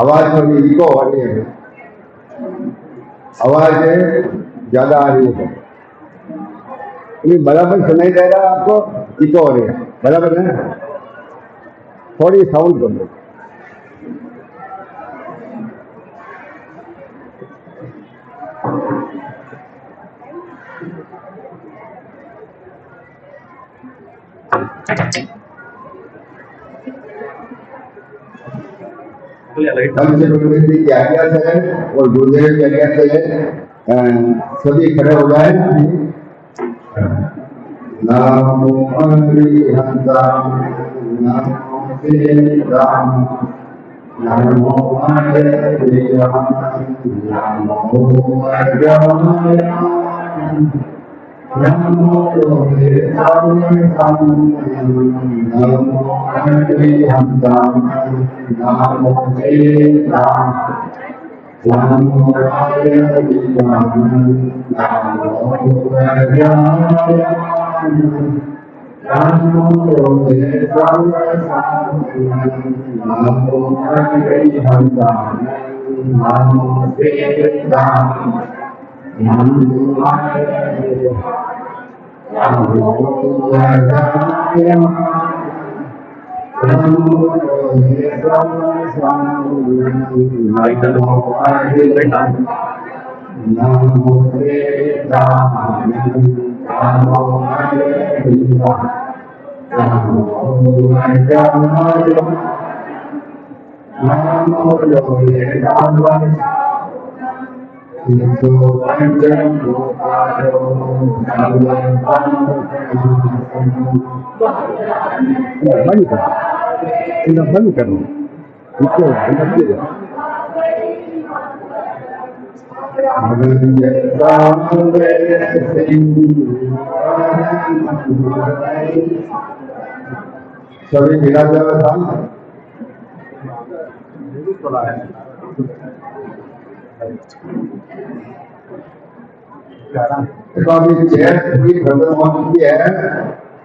आवाज थोड़ी इको हो रही है, आवाज ज्यादा आ रही है। बराबर सुनाई दे रहा है आपको? इको हो रही है, बराबर है? थोड़ी साउंड कर दो। हमसे प्रकृति की आज्ञा से है और गुरुदेव की आज्ञा से है, सभी खड़े हो जाए। नमो हरिहंताम नमो सीताम नमो हरिहंताम नमो अज्ञानाय नमो लोहिताम नमो हरिहंताम नमो सीताम नमो हरिहंताम नमो अज्ञानाय नमो लोहिताम नमो हरिहंताम नमो सीताम नमो बंद करो सभी मिला जाए तो अभी चेयर भी खत्म हो चुकी है,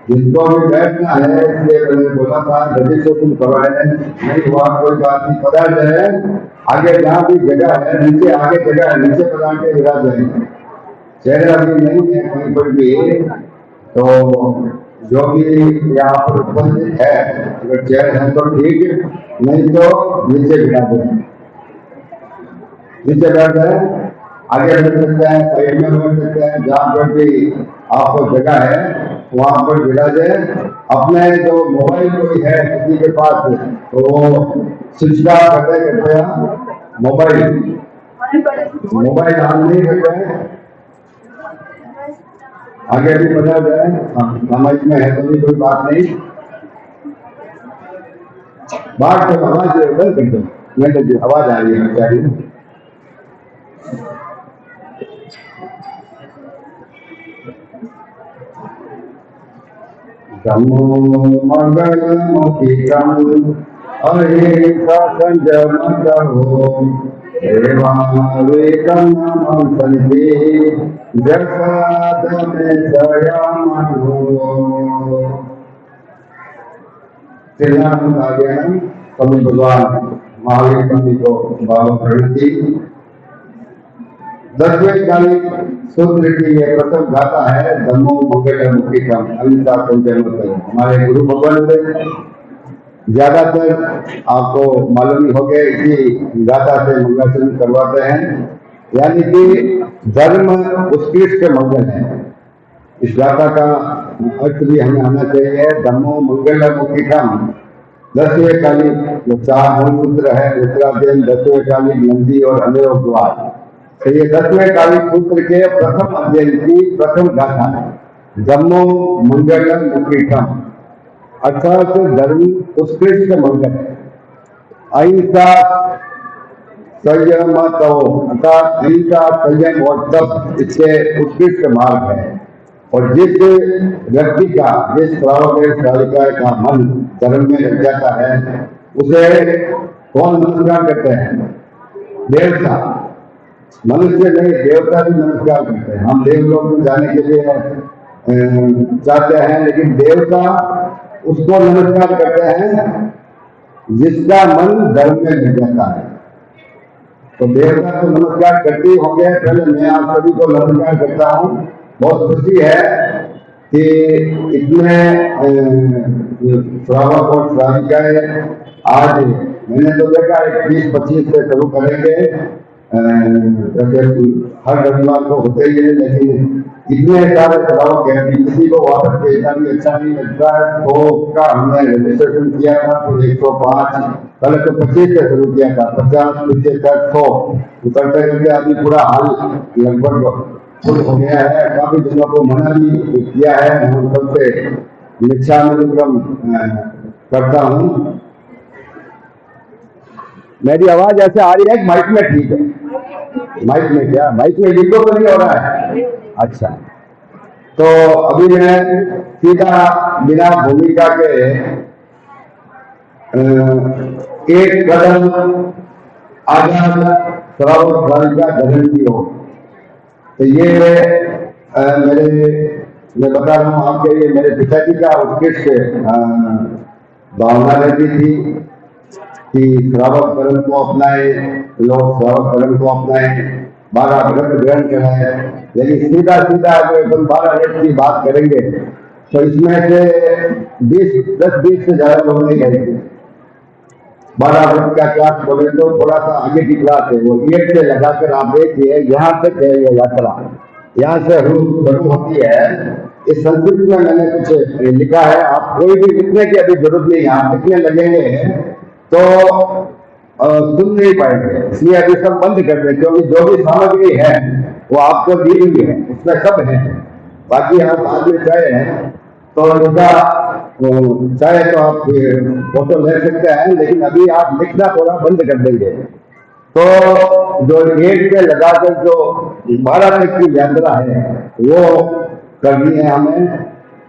जिनको अभी बैठना है इसलिए मैंने बोला था रजिस्ट्रेशन करवाए, नहीं हुआ कोई बात नहीं, पधार जाए। आगे जहाँ भी जगह है नीचे, आगे जगह है नीचे पधार के विराज जाए। चेयर अभी नहीं है कहीं पर भी, तो जो भी यहाँ पर उपस्थित है अगर चेयर है तो ठीक, नहीं तो नीचे विराज जाए, नीचे बैठ जाए। आगे बढ़ सकते हैं, साइड में बढ़ सकते हैं, जहाँ पर भी आपको जगह है वहां पर विराजे। अपने जो मोबाइल कोई है किसी के पास तो वो स्विच ऑफ करते कृपया, मोबाइल ऑन नहीं करते हैं। आगे भी बढ़ा जाए, समझ में है तो भी कोई बात नहीं, बात तो आवाज बंद कर दो, आवाज आ रही है बेचारी। नमो मंगलमुखितं अहिंसा संयमो देवावेकं नमस्ते जगदमे सयामनो श्रीनारायण स्वामी भगवान महावीर स्वामी को भाव प्रणति। 10वें कालिक सूत्र की ये प्रथम गाथा है धम्मो मंगलमुखितं अहिंसा संयमो। हमारे गुरु भगवान से ज्यादातर आपको मालूम ही हो गया इसी गाथा से मंगलाचरण करवाते हैं, यानी कि धर्म उत्कृष्ट मंगल है। इस गाथा का अर्थ भी हमें आना चाहिए, धम्मो मंगलमुखितं। 10वें कालिक जो 4 मूल सूत्र है, उत्तराध्ययन 10वें कालिक नंदी और अनेक द्वार, तो ये 10वें कालिक सूत्र के प्रथम अध्ययन की प्रथम गाथा है, धम्मो मंगलमुखितं, अर्थात धर्म उत्कृष्ट मंगल है। अहिंसा संयम अर्थात अहिंसा संयम और तप इसके उत्कृष्ट मार्ग है। और जिस व्यक्ति का, जिस श्राविका का मन धर्म में लग जाता है उसे कौन नमस्कार करते हैं? देवता, मनुष्य नहीं देवता भी नमस्कार करते हैं। हम देवलोक में जाने के लिए चाहते हैं, लेकिन देवता उसको नमस्कार करते हैं जिसका मन धर्म में लग जाता है। तो देवता को नमस्कार करते ही होंगे, पहले मैं आप सभी को नमस्कार करता हूँ। बहुत खुशी है कि इतने श्रावक और श्राविकाएं आज मैंने तो देखा 21-25 से शुरू करेंगे, जैसे हर रविवार को होते ही है, लेकिन इतने सारे श्रावक हैं कि किसी को वापस भेजना भी अच्छा नहीं लगता है। तो का हमने रजिस्ट्रेशन किया था तो 105, पहले तो 25 से शुरू किया था, 50, 75, 100 करते करते अभी पूरा हाल लगभग फुल हो गया है। काफी जनों को मना भी किया है, हम सबसे निष्ठा में विक्रम करता हूँ। मेरी आवाज ऐसे आ रही है माइक में? ठीक है, माइक में क्या, माइक में इको तो नहीं हो रहा है? अच्छा, तो अभी मैं सीधा बिना भूमिका के एक कदम आजाद श्रावक बालिका धर्म की ओर, तो ये मैं बता रहा हूँ आपके, ये मेरे पिताजी का उत्कृष्ट भावना रहती थी कि श्रावक धर्म को अपनाए, लोग श्रावक धर्म को अपनाए, 12 व्रत ग्रहण कराए। लेकिन सीधा सीधा अगर हम 12 व्रत की बात करेंगे तो इसमें से 10-20 से ज्यादा लोग नहीं करेंगे। 12 व्रत का क्लास बोले तो थोड़ा सा आगे की क्लास है, वो 1 से लगाकर आप देखिए यहाँ तक है ये यात्रा, यहाँ से शुरू होती है। इस संस्कृत में मैंने कुछ लिखा है, आप कोई भी लिखने की अभी जरूरत नहीं है, आप लिखने लगेंगे तो सुन नहीं पाएंगे, इसलिए अभी सब बंद कर दें, क्योंकि जो भी सामग्री है वो आपको दी हुई है, उसमें सब है। बाकी आप बाद में चाहे तो इसका चाहे तो आप फोटो ले सकते हैं, लेकिन अभी आप लिखना थोड़ा बंद कर देंगे। तो जो 1 से लगाकर जो 12 तक की यात्रा है वो करनी है हमें।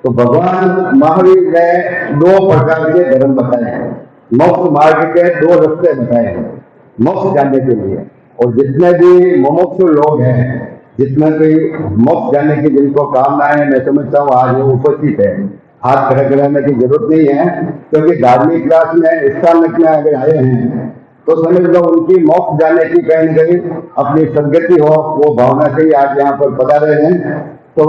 तो भगवान महावीर ने 2 प्रकार के धर्म बताए हैं, मोक्ष मार्ग के 2 रास्ते बताए हैं मोक्ष जाने के लिए। और जितने भी मुमुक्षु लोग हैं, जितने भी मोक्ष जाने की जिनको कामना है, मैं समझता हूँ आज वो उपस्थित है, हाथ खड़े कराने की जरूरत नहीं है, क्योंकि धार्मिक क्लास में स्थानक में अगर आए हैं तो समझ लो उनकी मोक्ष जाने की कहीं न कहीं अपनी सदगति हो, वो भावना से ही आज यहाँ पर पधारे हैं। तो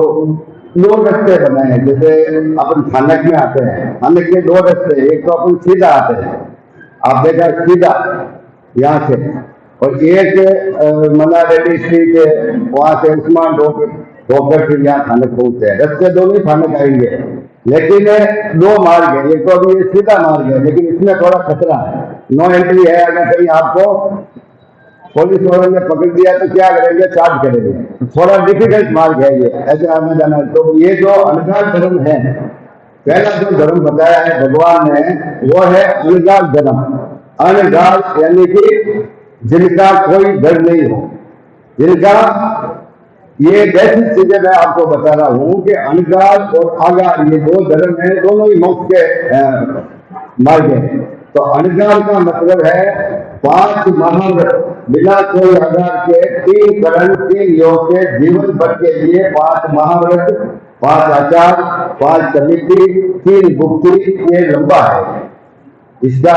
2 रास्ते बनाए हैं, जैसे अपन थानक में आते हैं, थानक के 2 रास्ते, एक तो अपन सीधा आते हैं, आप देखा सीधा यहाँ से, और एक मना रेड्डी स्ट्रीट है, वहां से उस्मान होकर फिर यहाँ थानक पहुंचते हैं। रास्ते दोनों ही थानक आएंगे, लेकिन 2 मार्ग है। एक तो अभी ये सीधा मार्ग है, लेकिन इसमें थोड़ा खतरा है, नो एंट्री है। अगर कहीं आपको पुलिस वालों ने पकड़ दिया तो क्या करेंगे, चार्ज करेंगे। थोड़ा डिफिकल्ट मार्ग है ये, ऐसे आना जाना। तो ये जो अलगार धर्म है, पहला जो धर्म बताया है भगवान ने वो है अलगार धर्म। अलगार यानी कि जिनका कोई डर नहीं हो, जिनका ये ऐसी चीजें मैं आपको बता रहा हूं कि अलगार और आगार ये 2 धर्म है, दोनों ही मोक्ष के मार्ग है। तो अलगार का मतलब है 5 महाव्रत बिना कोई आधार के, 3 करण 3 योग के जीवन भर के लिए 5 महाव्रत, 5 आचार, 5 समिति, 3 गुप्ति, ये लंबा है। इसका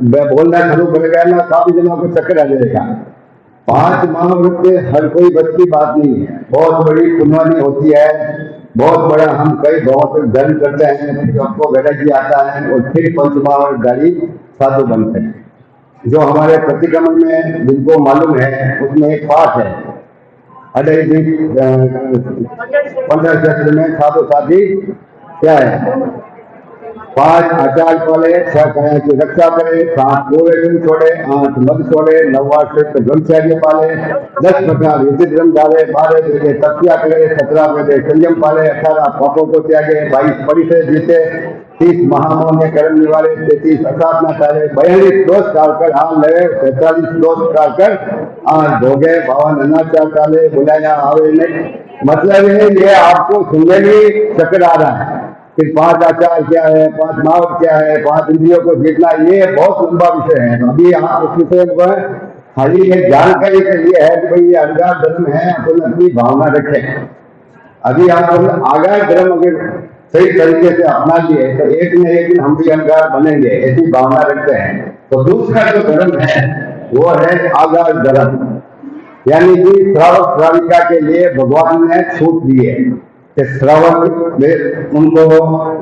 बोलना शुरू कर गया ना, काफी जनों को चक्कर आ जाएगा। 5 महाव्रत हर कोई बस की बात नहीं है, बहुत बड़ी पुण्यवानी होती है, बहुत बड़ा हम कई बहुत धर्म करते हैं, फिर हमको गणेश जी आता है और फिर 5 महाव्रतधारी साधु बनते हैं। जो हमारे प्रतिक्रमण में जिनको मालूम है उसमें एक पाठ है, अडय जी 15 शास्त्र में साधु साथी क्या है, 5 आचार पाले, 6 काया की रक्षा करे, 7 पूरे दिन छोड़े, 8 मत छोड़े, 9 श्रेष्ठ ब्रह्मचर्य पाले, 10 प्रकार विचित्र धर्म डाले, 12 वेदे तपस्या करे, 17 वेदे संयम पाले, 18 पापों को त्यागे, 22 परिचय जीते, 30 महामौन कर्म निवारे, 33 असाधना करे, 42 दोष डालकर हाल लगे, 43 दोष डालकर आज भोगे, 52 अनाचार डाले, बुलाया आवे नहीं। मतलब ये आपको सुनने में चक्कर आ रहा है। फिर 5 आचार क्या है, 5 महाव्रत क्या है, 5 इंद्रियों को जीतना, ये बहुत लंबा विषय है। अभी आप उस विषय पर खाली ये जानकारी के लिए है कि भाई ये अलगार धर्म है, अपन अपनी भावना रखें। अभी आप आगार धर्म अगर सही तरीके से अपना लिए तो एक न एक दिन हम भी अहंकार बनेंगे, ऐसी भावना रखते हैं। तो दूसरा जो धर्म है वो है आगार धर्म, यानी कि श्रावक श्राविका के लिए भगवान ने छूट दी है कि श्रावक में उनको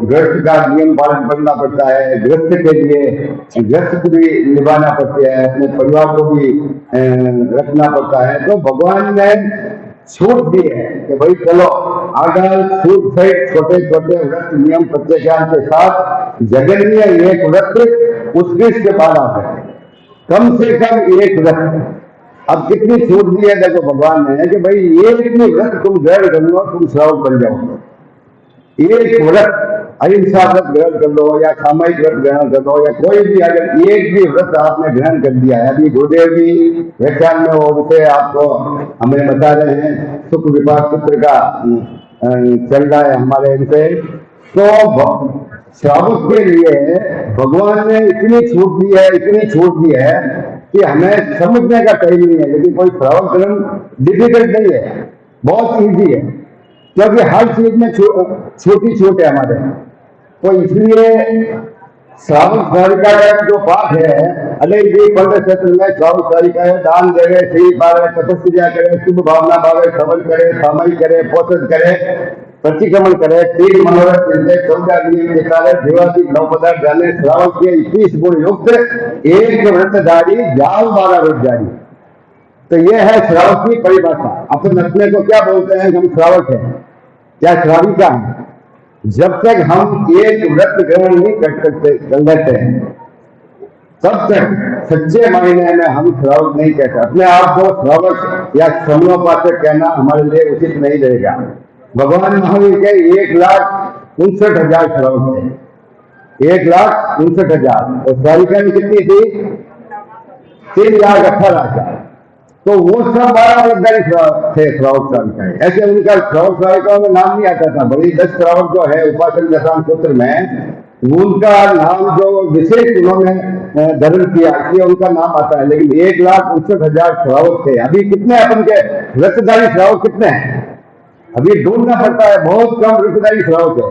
गृहस्थ का नियम पालन करना पड़ता है, गृहस्थ के लिए गृहस्थ भी निभाना पड़ता है, अपने परिवार को भी रखना पड़ता है। तो भगवान ने छूट दी है कि भाई चलो अगर छूट से छोटे छोटे व्रत नियम प्रत्याचार के साथ जगन्य एक व्रत उत्कृष्ट के बाद आते हैं, कम से कम एक व्रत। अब कितनी छूट दी है देखो भगवान ने कि भाई एक भी व्रत तुम ग्रहण कर लो, तुम श्रावक बन जाओ। एक व्रत अहिंसा व्रत ग्रहण कर लो या सामयिक व्रत ग्रहण कर लो या कोई भी अगर एक भी व्रत आपने ग्रहण कर दिया है, अभी गुरुदेव जी व्याख्यान में वो विषय आपको हमें बता रहे हैं, सुख विपाक सूत्र का चल रहा है हमारे इनसे। तो श्रावक के लिए भगवान ने इतनी छूट दी है, इतनी छूट दी है कि हमें समझने का टाइम नहीं है। लेकिन कोई श्रावक धर्म डिफिकल्ट नहीं है, बहुत ईजी है, क्योंकि हर चीज में छोटी छूट है हमारे। तो इसलिए श्रावक श्राविका का जो पाठ है, अले जी पंडित क्षेत्र में श्रावक श्राविका है, दान देवे, श्री पावे, तपस्या करे, शुभ भावना भावे, श्रवण करे, सामयिक करे, पोषण करे, प्रतिक्रमण करे, 3 मनोरथ चिंते, 14 नियम निकाले, देवासी 9 पदार्थ जाने, श्रावक के 21 गुण युक्त, एक व्रतधारी जाओ 12 व्रत जारी। तो ये है श्रावक की परिभाषा। अपन अपने को क्या बोलते हैं, हम श्रावक हैं या श्राविका हैं। जब तक हम एक व्रत ग्रहण नहीं कर लेते हैं तब तक सच्चे मायने में हम श्रावक नहीं कहते। अपने आप को श्रावक या समनोपासक कहना हमारे लिए उचित नहीं रहेगा। भगवान महावीर के 1,59,000 श्रावक थे, 1,59,000। और श्राविका में कितनी थी? 3,18,000। तो वो सब 12 व्रतधारी थे श्रावक श्राविकाएं। ऐसे उनका श्रावक श्राविकाओं में नाम नहीं आता था। बड़ी 10 श्रावक जो है उपासन दशाम सूत्र में, उनका नाम जो विशेष उन्होंने धर्म किया उनका नाम आता है। लेकिन 1,59,000 श्रावक थे। अभी कितने अपन के व्रतधारी श्रावक कितने हैं? अभी ढूंढना पड़ता है, बहुत कम व्रतधारी श्रावक है।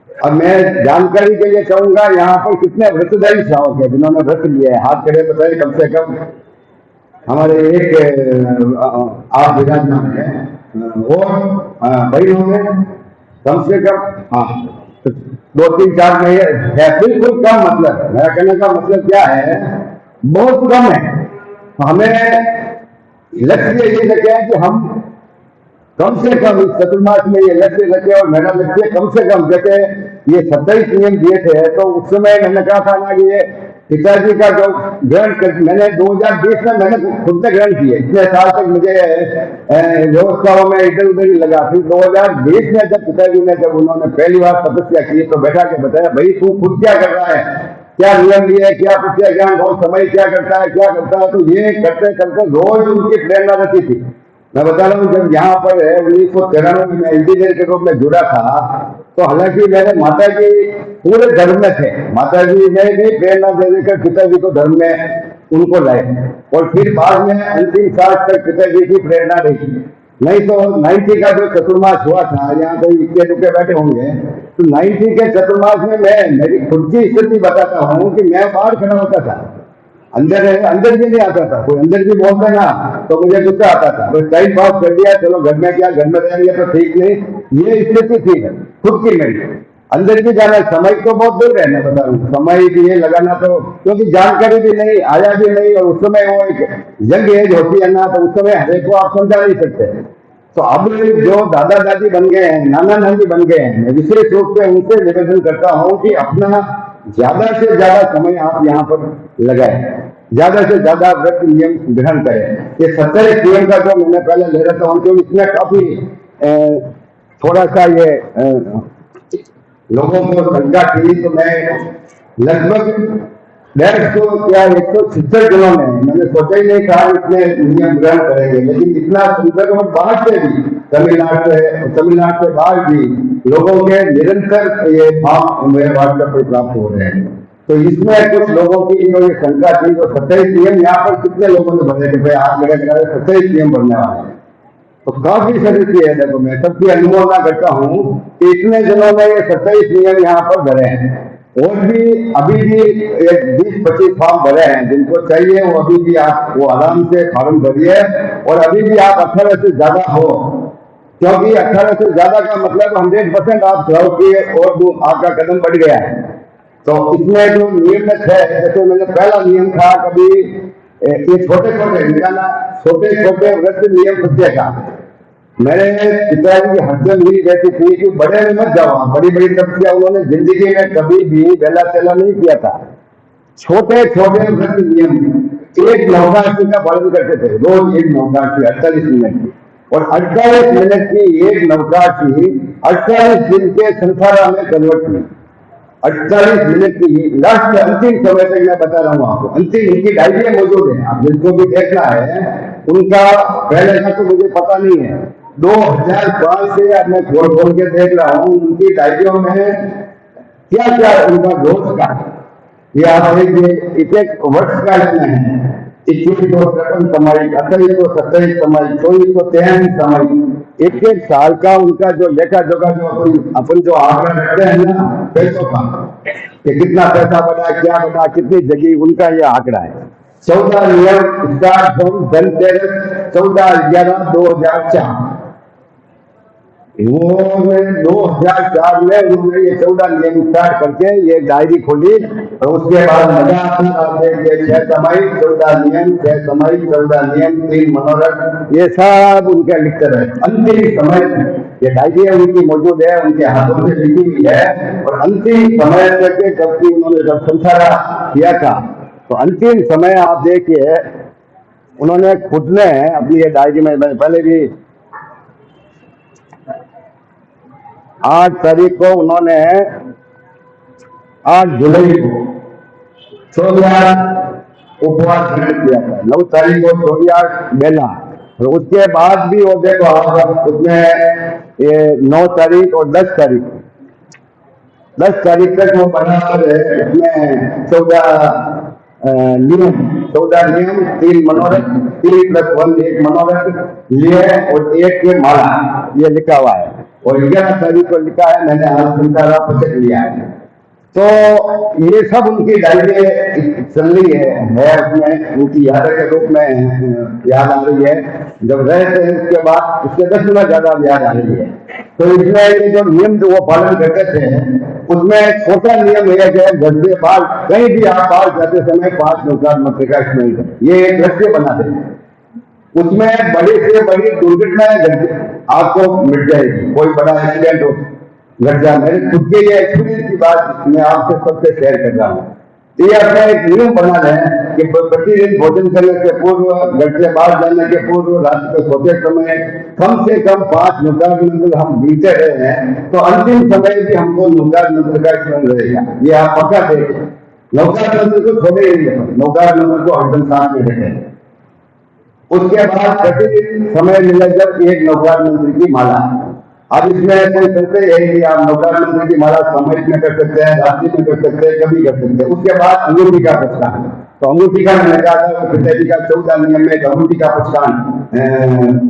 अब मैं जानकारी के लिए कहूंगा, यहाँ पर कितने व्रतधारी श्रावक है जिन्होंने व्रत लिया है? हाथ खड़े बताए कम से कम। हमारे एक आप विराजमान है और भाई होंगे कम से कम 2, 3, 4 में है, बिल्कुल कम। मतलब मेरा कहने का मतलब क्या है, बहुत कम है। हमें लक्ष्य ये रखे कि हम कम से कम इस चतुर्मास में ये लक्ष्य रखे। और मेरा लक्ष्य कम से कम, जैसे ये 27 नियम दिए थे तो उस समय मैंने कहा था ना कि ये पिताजी का जो ग्रहण कर, मैंने 2020 में मैंने खुद से ग्रहण किए। इतने साल तक मुझे व्यवस्थाओं में इधर उधर ही लगा। फिर 2020 में जब पिताजी ने जब उन्होंने पहली बार तपस्या की तो बैठा के बताया, भाई तू खुद क्या कर रहा है, क्या नियम लिए, क्या प्रत्या ज्ञान, बहुत समय क्या करता है, क्या करता है। तो ये करते करते रोज उनकी प्रेरणा रहती थी। मैं बता रहा हूँ, जब यहाँ पर 1993 में इंजीनियर के रूप में जुड़ा था तो हालांकि मेरे माता जी पूरे धर्म में थे। माता जी ने भी प्रेरणा दे देकर पिताजी को धर्म में उनको लाए। और फिर बाद में अंतिम साल तक पिताजी की प्रेरणा रही। नहीं तो 90 का जो चतुर्मास हुआ था, यहाँ कोई इक्के दुक्के बैठे होंगे, तो 90 के चतुर्मास में मैं मेरी खुद की स्थिति बताता हूँ कि मैं बाहर खड़ा होता था, अंदर भी नहीं आता था। कोई अंदर भी बोलता ना तो मुझे गुस्सा आता था। बस टाइम पास कर दिया, चलो घर में क्या, घर में रहेंगे तो ठीक नहीं। ये स्थिति थी खुद की मेरी। अंदर भी जाना, समय तो बहुत दूर है, मैं बता रहा हूँ। समय भी ये लगाना तो, क्योंकि जानकारी भी नहीं, आया भी नहीं। और उस समय वो एक यंग एज होती है ना, तो उस समय हरेक को आप समझा नहीं सकते। तो अब जो दादा दादी बन गए हैं, नाना नानी बन गए हैं, मैं विशेष रूप से उनसे निवेदन करता हूँ कि अपना ज्यादा से ज्यादा समय आप यहाँ पर लगाए, ज्यादा से ज्यादा व्रत नियम ग्रहण करें। ये 27 नियम का जो मैंने पहले ले रहा था, उनके इसमें काफी थोड़ा सा ये लोगों को शंका थी। तो मैं लगभग 150 या 176 जिलों में, मैंने सोचा ही नहीं था इतने नियम ग्रहण करेंगे। लेकिन इतना सुंदर, और बाहर से भी, तमिलनाडु से बाहर भी लोगों के निरंतर ये फॉर्म मेरे व्हाट्सएप पर प्राप्त हो रहे हैं। तो इसमें कुछ लोगों की जो ये शंका थी, तो 27 नियम यहाँ पर कितने लोगों ने भरे थे? भाई आप मेरे 27 नियम बनने वाले हैं। तो काफी सदस्य है। देखो मैं सबकी अनुमोदना करता हूँ कि इतने दिनों में ये 27 नियम यहाँ पर भरे हैं, और भी अभी भी 20-25 फॉर्म भरे हैं। जिनको चाहिए वो अभी भी आप वो आराम से फॉर्म भरिए, और अभी भी आप 18 से ज्यादा हो, क्योंकि 18 से ज्यादा का मतलब 100% आप चुनाव की और आपका कदम बढ़ गया है। तो इसमें जो नियम है, जैसे मैंने पहला नियम था कभी ये छोटे छोटे निकाला, छोटे छोटे व्रत नियम प्रत्येक का। मेरे पिताजी की हरदम ही कहती थी कि बड़े में मत जाओ, बड़ी बड़ी तपस्या उन्होंने जिंदगी में कभी भी बेला चला नहीं किया था। छोटे छोटे व्रत नियम, एक नवरात्रि का पालन करते थे, रोज एक नवरात्रि 48 मिनट की, और 48 मिनट की एक नवरात्रि 48 दिन के संसारा में कन्वर्ट हुई। 48 मिनट की लास्ट अंतिम समय तक मैं बता रहा हूँ आपको, अंतिम उनकी डायरी मौजूद है, आप जिनको भी देखना है उनका पहले का तो मुझे पता नहीं है, 2005 से अब मैं खोल खोल के देख रहा हूँ उनकी डायरियों में क्या क्या उनका रोज का, ये आप देखिए एक वर्ष का लेना है, 2153 कमाई, 2827 कमाई, 2443 कमाई, एक एक साल का उनका जो लेखा जोखा जो अपन जो आंकड़ा रखते हैं ना पैसों का, कि कितना पैसा बना, क्या बना, कितनी जगह, उनका ये आंकड़ा है। 14 नियम स्टार्ट फ्रॉम धनतेरस 14/11/2004, वो 2004 में उन्होंने ये 14 नियम स्टार्ट करके ये डायरी खोली, और उसके बाद मजा आता है 6 समाई 14 नियम, 6 समाई 14 नियम, 3 मनोरथ, ये सब उनके लिखते रहे। अंतिम समय ये डायरी उनकी मौजूद है, उनके हाथों से लिखी हुई है, और अंतिम समय तक जबकि उन्होंने जब संसारा किया था, तो अंतिम समय आप देखिए उन्होंने खुद ने अपनी ये डायरी में, पहले भी 8 तारीख को उन्होंने 8 जुलाई को 24 उपवास किया था, 9 तारीख को 24 बेला, और उसके बाद भी वो देखो आप उसमें ये 9 तारीख और 10 तारीख तक वो बना है। इसमें 14 नियम 3 मनोरथ, 3+1 1 मनोरथ लिए, और 1 के माला, ये लिखा हुआ है, और 11 तारीख को लिखा है, मैंने आज संसारा पचक लिया है। तो ये सब उनकी डायरी चल रही है उसमें, उनकी याद के रूप में याद आ रही है। जब रहे थे उसके बाद उसके 10 गुना ज्यादा याद आ रही है। तो इसमें ये जो नियम जो वो पालन करते थे, उसमें छोटा नियम है कि घर से बाहर कहीं भी आप बाहर जाते समय 5 नुकसान मत का स्मरण करें, ये एक लक्ष्य बना दें। उसमें बड़ी से बड़ी दुर्घटनाएं आपको मिट जाएगी, कोई बड़ा एक्सीडेंट हो घट जाए। मेरे खुद के ये एक्सपीरियंस की बात मैं आपसे सबसे शेयर कर रहा हूँ। ये अपना एक नियम बना लें कि प्रतिदिन भोजन करने के पूर्व, घर से बाहर जाने के पूर्व, रात को सोते समय कम से कम 5 नुकार मंत्र हम बीते रहे हैं, तो अंतिम समय भी हमको नुकार मंत्र का स्मरण रहेगा। ये आप पक्का देखें, नौकार मंत्र को छोड़े ही नहीं, नौकार मंत्र को हरदम साथ में रखें। उसके बाद प्रतिदिन समय मिले जब एक नौकार मंत्र की माला। अब इसमें कोई सकते है, आप नौकार मंत्र की माला समय में कर सकते हैं, रात्रि में कर सकते हैं, कभी कर सकते हैं। उसके बाद अंगूठी का प्रस्थान, तो अंगूठी का मैंने कहा था पिताजी का 14 नियम में अंगूठी का प्रस्थान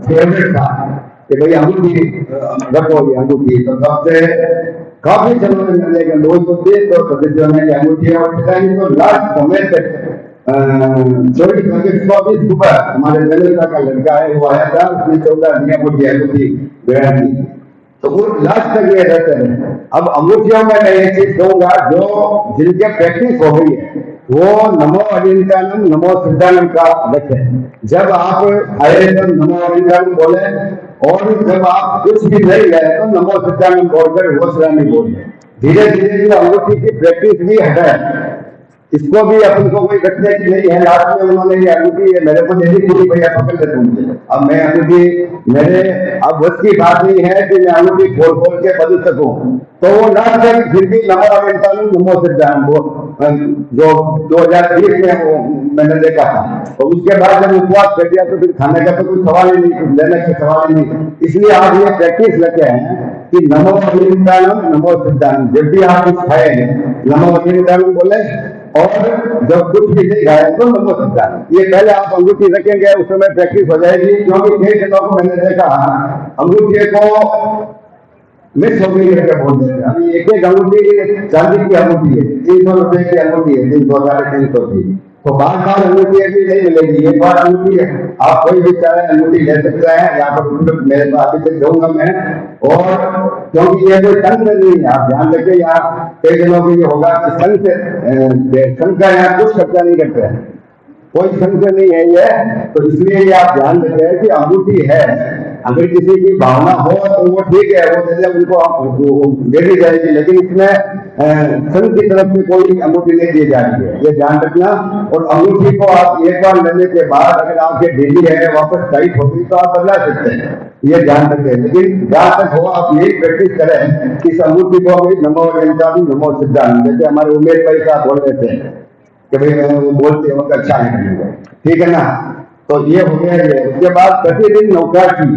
फेवरेट था कि भाई अंगूठी रखो, ये अंगूठी तो सबसे काफी समय में मिलेगा। 230 तो सदस्यों ने अंगूठी, और पिताजी को लास्ट समय तक 24 अगस्त को सुबह हमारे ललिता का लड़का है वो आया था, उसने 14 नियम अंगूठी ग्रहण की, तो वो लास्ट तक ये रहते हैं। अब अंगूठियों में मैं ये चीज कहूंगा, जो जिनके प्रैक्टिस हो गई है वो नमो अजिंत्यानम नमो सिद्धानम का रखें। जब आप आए तो नमो अजिंत्यानम बोले, और जब आप कुछ भी नहीं गए तो नमो सिद्धानम बोलकर वो श्रानी बोले। धीरे धीरे जो अंगूठी की प्रैक्टिस भी है, इसको भी अपन को कोई रखने की नहीं है। लास्ट में उन्होंने ये अंगूठी मेरे को दे दी, भैया पकड़ ले तुम। अब मैं अंगूठी मेरे अब बस की बात नहीं है कि मैं अंगूठी खोल खोल के बदल सकूं, तो वो लास्ट में फिर भी नमो अजिंत्यानम नमो सिद्धानम वो जो 2020 में वो मैंने देखा था। तो उसके बाद जब उपवास कर दिया तो फिर खाने का तो कोई सवाल ही नहीं, कुछ लेने का सवाल ही नहीं। इसलिए आप ये प्रैक्टिस रखे हैं कि नमो अजिंत्यानम नमो सिद्धानम, जब भी आप कुछ खाए नमो अजिंत्यानम बोले, और जब कुछ भी नहीं खाए तो नमो सिद्धांत। ये पहले आप अंगूठी रखेंगे, उस समय प्रैक्टिस हो जाएगी, क्योंकि कई जनों को मैंने देखा अंगूठी को मिस हो गई करके बोल देते। अभी एक एक अंगूठी चांदी की अंगूठी है, 300 रुपए की अंगूठी है, 300 350 की, तो बार बार अंगूठी अभी नहीं मिलेगी। एक बार अंगूठी है, आप कोई भी चाहे अंगूठी ले सकते हैं, यहाँ पर मेरे पास अभी तक दूंगा मैं। और क्योंकि ये कोई संघ नहीं है, आप ध्यान रखिए, यहाँ कई जनों को ये होगा कि संघ का यहाँ कुछ खर्चा नहीं करते हैं, कोई संघ नहीं है ये, तो इसलिए ये आप ध्यान रखें कि अंगूठी है, अगर किसी की भावना हो तो वो ठीक है, वो जैसे उनको दे दी जाएगी, लेकिन इसमें संघ की तरफ से कोई अंगूठी नहीं दी जा रही है, ये ध्यान रखना। और अंगूठी को आप एक बार लेने के बाद अगर आपके ढीली है, वापस टाइट होगी तो आप बदला सकते हैं, ये ध्यान रखें। लेकिन जहां तक हो आप यही प्रैक्टिस करें कि इस अंगूठी को नमो वेदांतादि नमो सिद्धांत, जैसे हमारे उमेश भाई साहब बोल रहे थे कि भाई वो बोलते वक्त अच्छा है, ठीक है ना। तो ये हो गया ये। उसके बाद प्रतिदिन नौकाशी।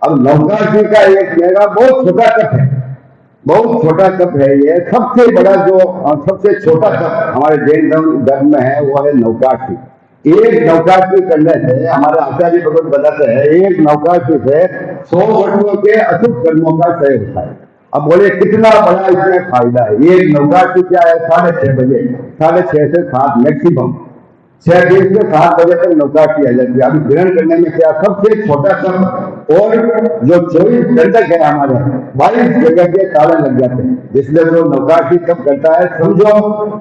अब नौकाशी का एक मेरा बहुत छोटा कप है, बहुत छोटा कप है ये। सबसे बड़ा जो सबसे छोटा कप हमारे जैन धर्म में है वो है नौकाशी। एक नौकाशी करने से हमारे आचार्य भगवत बताते हैं, एक नौकाशी से 100 वर्षों के अशुभ कर्मों का क्षय होता है। अब बोले कितना बड़ा इसमें फायदा है। ये नौकाशी क्या है, 6:30 बजे, 6:30 से 7 मैक्सिमम 6:30 से 7 बजे तक नौकाशी आ जाती है। अभी ग्रहण करने में क्या सबसे छोटा कप, और जो 24 घंटक है हमारे 22 जगह के ताले लग जाते हैं, इसलिए जो नौकाशी कब करता है समझो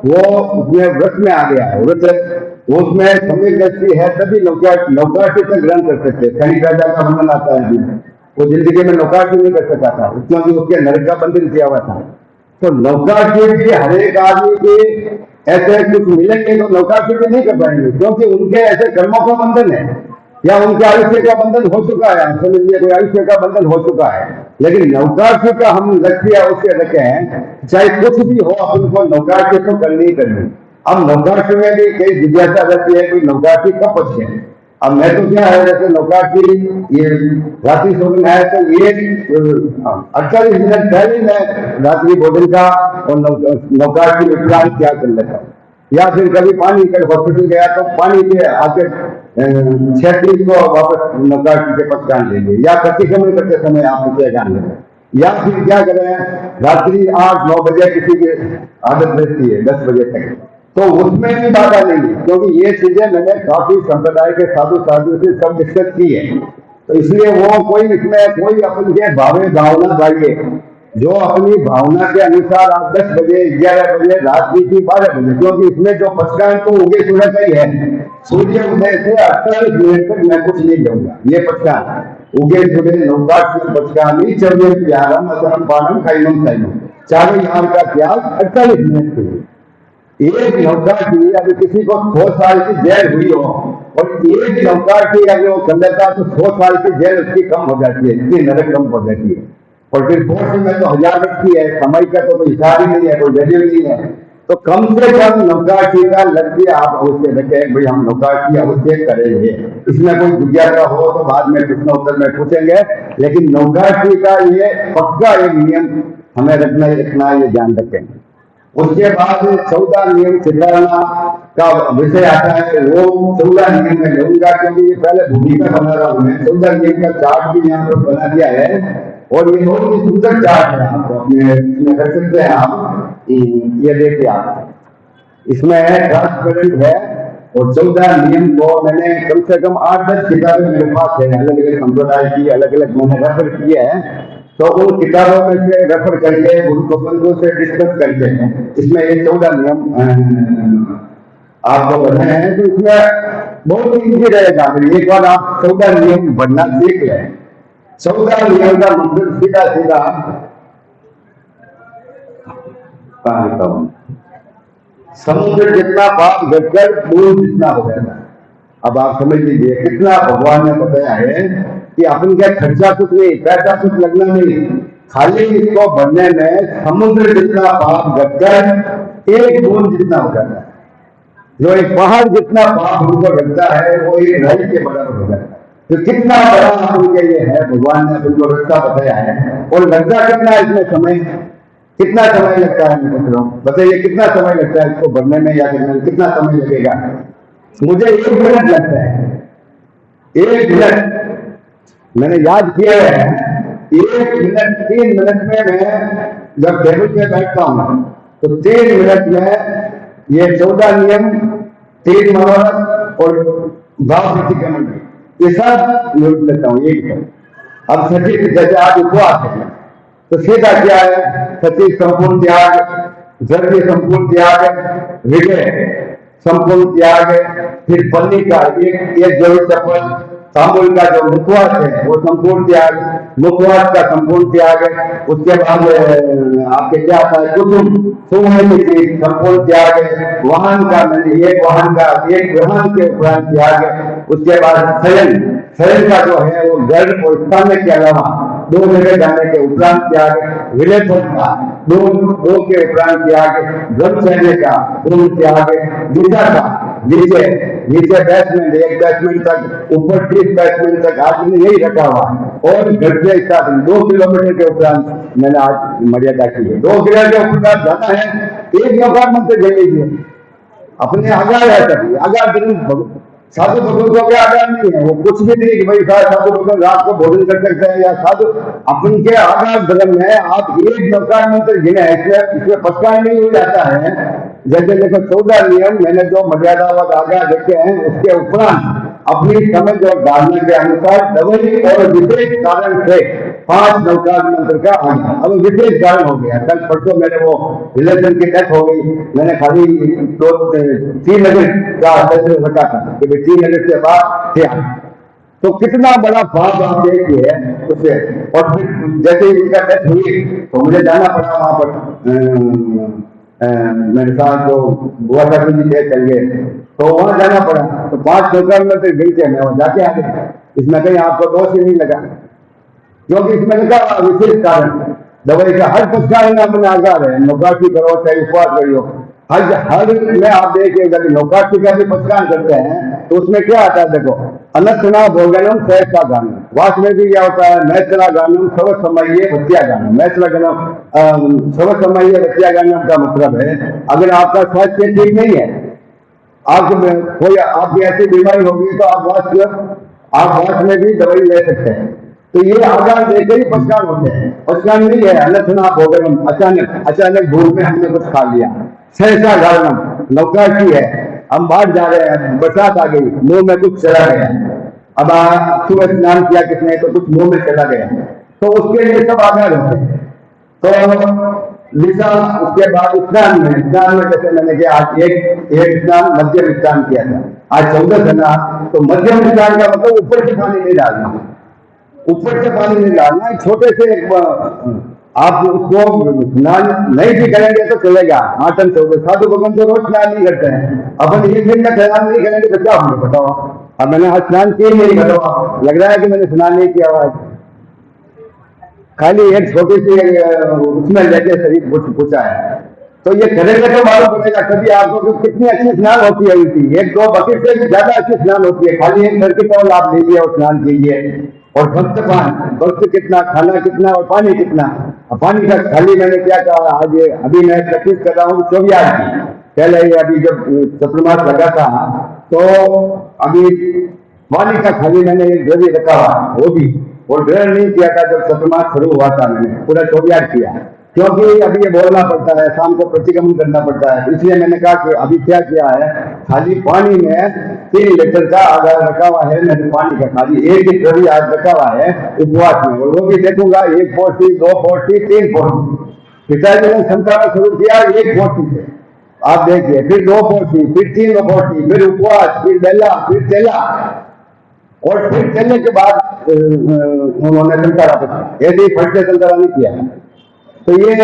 वो उसमें व्रत में आ गया है, व्रत उसमें समय दृष्टि है, तभी नौकाशी से ग्रहण कर सकते। कहीं राजा का बंधन आता है, वो जिंदगी में नौकाशी नहीं कर सका था, क्योंकि उसके नरक का बंधन किया हुआ था। तो नौकाशी भी हर एक आदमी के ऐसे कुछ मिलेंगे तो नौकाशी भी नहीं कर पाएंगे, क्योंकि उनके ऐसे कर्मों का बंधन है, या उनके आयुष्य का बंधन हो चुका है, आप समझ लीजिए कोई आयुष्य का बंधन हो चुका है। लेकिन नौकाशी का हम लक्ष्य अवश्य रखे हैं, चाहे कुछ भी हो अपन को नौकाशी तो करनी ही करनी। अब नौकाशी में भी कई जिज्ञासा रहती है कि नौकाशी कब पहुंचे। अब मैं तो क्या है, जैसे नौकाशी ये रात्रि भोजन है तो ये 48 मिनट पहले मैं रात्रि भोजन का और नौकाशी में प्लान क्या कर लेता हूँ। या फिर कभी पानी का हॉस्पिटल गया तो पानी के आके 36 को वापस नौकाशी के पहचान लेंगे, या प्रतिक्रमण करते समय आप उसे जान लेंगे। या फिर क्या करें, रात्रि 8-9 बजे किसी की आदत रहती है 10 बजे तक, तो उसमें भी बाधा नहीं है, क्योंकि ये चीजें मैंने काफी संप्रदाय के साधु से सब डिस्कस की है। तो इसलिए वो कोई इसमें कोई अपनी भावना चाहिए, जो अपनी भावना के अनुसार आप 10 बजे 11 बजे रात्रि की 12 बजे, क्योंकि इसमें जो पचकान तो उगे सूर्य का ही है। सूर्य उदय से 48 मिनट तक मैं कुछ नहीं लूंगा, ये पचकान उगे सूर्य नौकाशी पचकान ही चौबे प्यारम असरम पानम खाइनम खाइनम, चारों याम का त्याग 48 मिनट के लिए। एक नौकाशी अगर किसी को 100 साल की जेल हुई हो और एक नौकाशी अगर वो कर लेता तो 100 साल की जेल उसकी कम हो जाती है, इसकी नरक कम हो जाती है। और फिर फोर्स में तो 1000 रखी है, समय का तो कोई हिसाब ही नहीं है, कोई वैल्यू नहीं है। तो कम से कम नौकाशी का लक्ष्य आप अवश्य रखें, भाई हम नौकाशी अवश्य करेंगे। इसमें कोई जिज्ञासा हो तो बाद में प्रश्नोत्तर में पूछेंगे, लेकिन नौकाशी का ये पक्का एक नियम हमें रखना ये ध्यान रखेंगे। उसके बाद 14 नियम सिद्धारणा का विषय आता है, वो 14 नियम में लूंगा, क्योंकि ये पहले भूमिका बना रहा हूं मैं। 14 नियम का चार्ट भी यहाँ पर बना दिया है, और ये बहुत ही सुंदर चार्ट है, आपको अपने इसमें कर सकते हैं आप। ये देखिए आप, इसमें ट्रांसपेरेंट है, और 14 नियम को मैंने कम से कम 8-10 किताबें मेरे पास है, अलग अलग संप्रदाय की, अलग अलग मैंने रेफर किए हैं। तो उन किताबों में से रेफर करके उनको बंधुओं से डिस्कस करके इसमें ये 14 नियम आपको बनाए हैं। तो इसमें बहुत ईजी रहेगा, एक बार आप 14 नियम बनना सीख लें। 14 नियम का मतलब सीधा सीधा समुद्र जितना पाप घटकर पूर्ण जितना हो जाएगा। अब आप समझ लीजिए कितना भगवान ने बताया है कि अपन क्या खर्चा कुछ नहीं, पैसा कुछ लगना नहीं, खाली इसको बनने में समुद्र जितना पाप घटकर एक बूंद जितना हो जाता है। जो एक पहाड़ जितना पाप उनको लगता है वो एक राई के बराबर हो जाता है। तो कितना बड़ा अपन के ये है, भगवान ने उनको रास्ता बताया है। और लगता कितना इसमें समय, कितना समय लगता है मित्रों, बताइए कितना समय लगता है इसको भरने में, या करने में कितना समय लगेगा? मुझे 1 मिनट लगता है, 1 मिनट मैंने याद किया है। 1 मिनट, 3 मिनट में मैं जब टेबल पे बैठता हूँ तो 3 मिनट में ये 14 नियम, 3 मनोरथ और भाव प्रतिक्रमण ये सब निरूप लेता हूँ एक बार। अब सचिव जैसे आज उपवास है तो सीधा क्या है, सचिव संपूर्ण त्याग, द्रव्य संपूर्ण त्याग, विजय संपूर्ण त्याग, फिर पन्नी का एक जोड़ी चप्पल, तांबुल का जो मुखवास है वो संपूर्ण त्याग, मुखवास का संपूर्ण त्याग। उसके बाद आपके क्या आता है, कुसुम संपूर्ण त्याग, वाहन का मैंने एक वाहन के उपरांत त्याग। उसके बाद शयन का जो है वो घर और स्थान के अलावा 2 जगह जाने के उपरांत त्याग, विलेपन का 2 के उपरांत त्याग, घर सहने का पूर्ण त्याग, दिशा का नीचे बेसमेंट, 1 बेसमेंट तक, ऊपर 30 बेसमेंट तक आदमी यही रखा हुआ। और घर से 2 किलोमीटर के उपरांत मैंने आज मर्यादा की है। 2 किलोमीटर के उपरांत जाना है, एक नौकार मंत्र ले लीजिए, अपने आगार है सभी आगार। साधु भगवतों के आधार नहीं है, वो कुछ भी नहीं कि भाई साधु भगवत रात को भोजन कर सकते हैं, या साधु अपन के आधार धर्म है। आप एक नौकार मंत्र गिने, इसमें पछतावा नहीं हो जाता है। जैसे देखो 14 नियम मैंने जो मर्यादा व आगाह देखे हैं, उसके उपरांत अपनी समझ और धारणा के अनुसार डबल और विशेष कारण से 5 नौकार मंत्र का आना। अब विशेष कारण हो गया, कल परसों मेरे वो रिलेशन की डेथ हो गई, मैंने खाली 3 नगर का रखा था कि 3 नगर से बाद थे, तो कितना बड़ा पाप आप देखिए उसे। और फिर जैसे इनका डेथ हुई तो मुझे जाना पड़ा वहां पर, मेरे साथ जो बुआ का जी थे चल गए, तो वहां जाना पड़ा। तो 5 नौकर में फिर गिनते मैं वहां जाके आ गया। इसमें कहीं आपको दोष ही नहीं लगा, क्योंकि इसमें लिखा विशेष कारण दवाई का हर पक्षकार अपने आगार है, नौकाशी करो चाहे उपवास करियो, हर में आप देखिए अगर नौकाशी का भी पक्षकार करते हैं तो उसमें क्या आता है, देखो अनसना भोजनम सहसा गानम, वास में भी क्या होता है, मैसला गानम सब समय बच्चिया गानम। मैसला गानम सब समय बच्चिया गानम का मतलब है अगर आपका स्वास्थ्य ठीक नहीं है, आपकी ऐसी बीमारी होगी तो आप वास में भी दवाई ले सकते हैं। तो ये आगार देकर ही पक्षकार होते हैं, पक्षकार नहीं है अनसना भोजनम, अचानक भूल में हमने कुछ खा लिया। सहसा गानम नौकाशी है, हम बाहर जा रहे हैं, बरसात आ गई, मुंह में कुछ चला गया, अब सुबह स्नान किया किसने तो कुछ मुंह में चला गया, तो उसके लिए सब आधार होते हैं। तो लिसा उसके बाद स्नान में जैसे मैंने किया आज एक स्नान मध्यम स्नान किया था, आज 14 जना, तो मध्यम स्नान का मतलब ऊपर से पानी नहीं डालना, ऊपर से पानी नहीं डालना, छोटे से आप उसको स्नान नहीं भी करेंगे तो चलेगा। आठन से साधु भगवान तो रोज स्नान नहीं करते हैं, अपन एक दिन में स्नान नहीं करेंगे तो क्या होगा बताओ। अब मैंने आज स्नान किए नहीं, बताओ लग रहा है कि मैंने स्नान नहीं किया हुआ, खाली एक छोटी सी उसमें लेके शरीर पूछा है। तो ये करेंगे तो मालूम पड़ेगा कभी आपको कितनी अच्छी स्नान होती है इनकी, 1-2 बकेट से ज्यादा अच्छी स्नान होती है। खाली एक घर की टॉवल आप लीजिए और स्नान कीजिए, और भक्त कितना, खाना कितना और पानी कितना। पानी का खाली मैंने क्या कहा, आज अभी मैं प्रैक्टिस कर रहा हूँ 24 की, पहले अभी जब चतुर्मास लगा था तो अभी पानी का खाली मैंने एक जरूरी रखा हुआ, वो भी और ग्रहण नहीं किया था जब चतुर्मास शुरू हुआ था, मैंने पूरा 24 किया, क्योंकि अभी ये बोलना पड़ता है, शाम को प्रतिक्रमण करना पड़ता है। इसलिए मैंने कहा कि अभी क्या किया है, खाली पानी में 3 लीटर का आधार रखा हुआ है, मैंने पानी का खाली 1 लीटर भी आज रखा हुआ है उपवास में, और वो भी देखूंगा 1 पोटी 2 पोटी 3 पोटी। पिताजी ने संतान शुरू किया 1 पोटी से, आप देखिए, फिर 2 पोटी, फिर 3 पोटी, फिर उपवास, फिर बेला, फिर तेला, और फिर चलने के बाद उन्होंने संतारा, ऐसे ही फट से संतारा नहीं किया। तो ये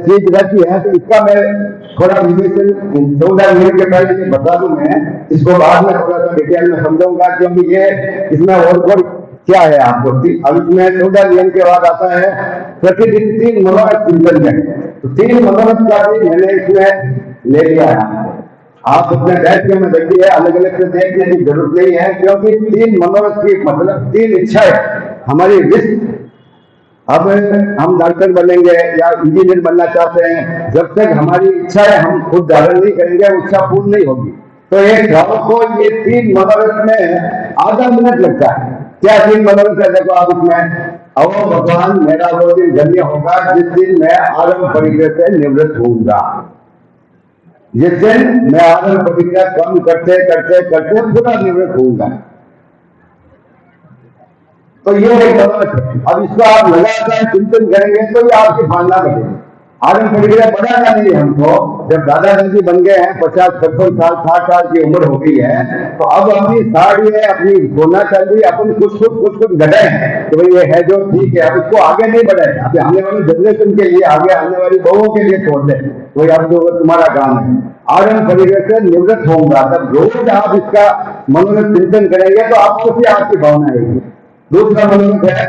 चीज रहती है, तो इसका मैं थोड़ा विवेचन 14 मिनट के पहले ये बता दूं, मैं इसको बाद में थोड़ा सा डिटेल में समझाऊंगा, क्योंकि ये इसमें और क्या है आपको। अब इसमें 14 नियम के बाद आता है प्रतिदिन 3 मनोरथ चिंतन में, तो 3 मनोरथ का भी मैंने इसमें ले लिया है। आप अपने बैठ के में देखिए, अलग अलग से देखने की जरूरत नहीं है, क्योंकि 3 मनोरथ की मतलब 3 इच्छाएं हमारी विश्व अब हम डॉक्टर बनेंगे या इंजीनियर बनना चाहते हैं, जब तक हमारी इच्छा है हम खुद धारण नहीं करेंगे, वो इच्छा पूर्ण नहीं होगी। तो एक श्रावक को ये 3 मनोरथ में आधा मिनट लगता है। क्या 3 मनोरथ है? देखो आप इसमें, अवो भगवान मेरा वो दिन धन्य होगा जिस दिन मैं आरंभ परिग्रह से निवृत्त होऊंगा। जिस दिन मैं आरंभ परिग्रह कम करते करते करते पूरा निवृत्त होऊंगा। तो ये एक मनोरथ है। अब इसको आप लगातार चिंतन करेंगे तो ये आपकी भावना बनेगी। आरंभ परिग्रह बढ़ाना नहीं है हमको। जब दादा दादी बन गए हैं, 50-55 साल 60 साल की उम्र हो गई है, तो अब अपनी साड़ी है, अपनी सोना चांदी अपन कुछ घटाए हैं कि भाई ये है जो ठीक है, अब इसको आगे नहीं बढ़ाए। अभी आने वाली जनरेशन के लिए, आगे आने वाली बहुओं के लिए छोड़ दे, वही अब तो तुम्हारा काम है। आरंभ परिग्रह से निवृत्त होऊंगा, तब रोज आप इसका मनोरथ चिंतन करेंगे तो आपको भी आपकी भावना आएगी। दूसरा मनोरथ है,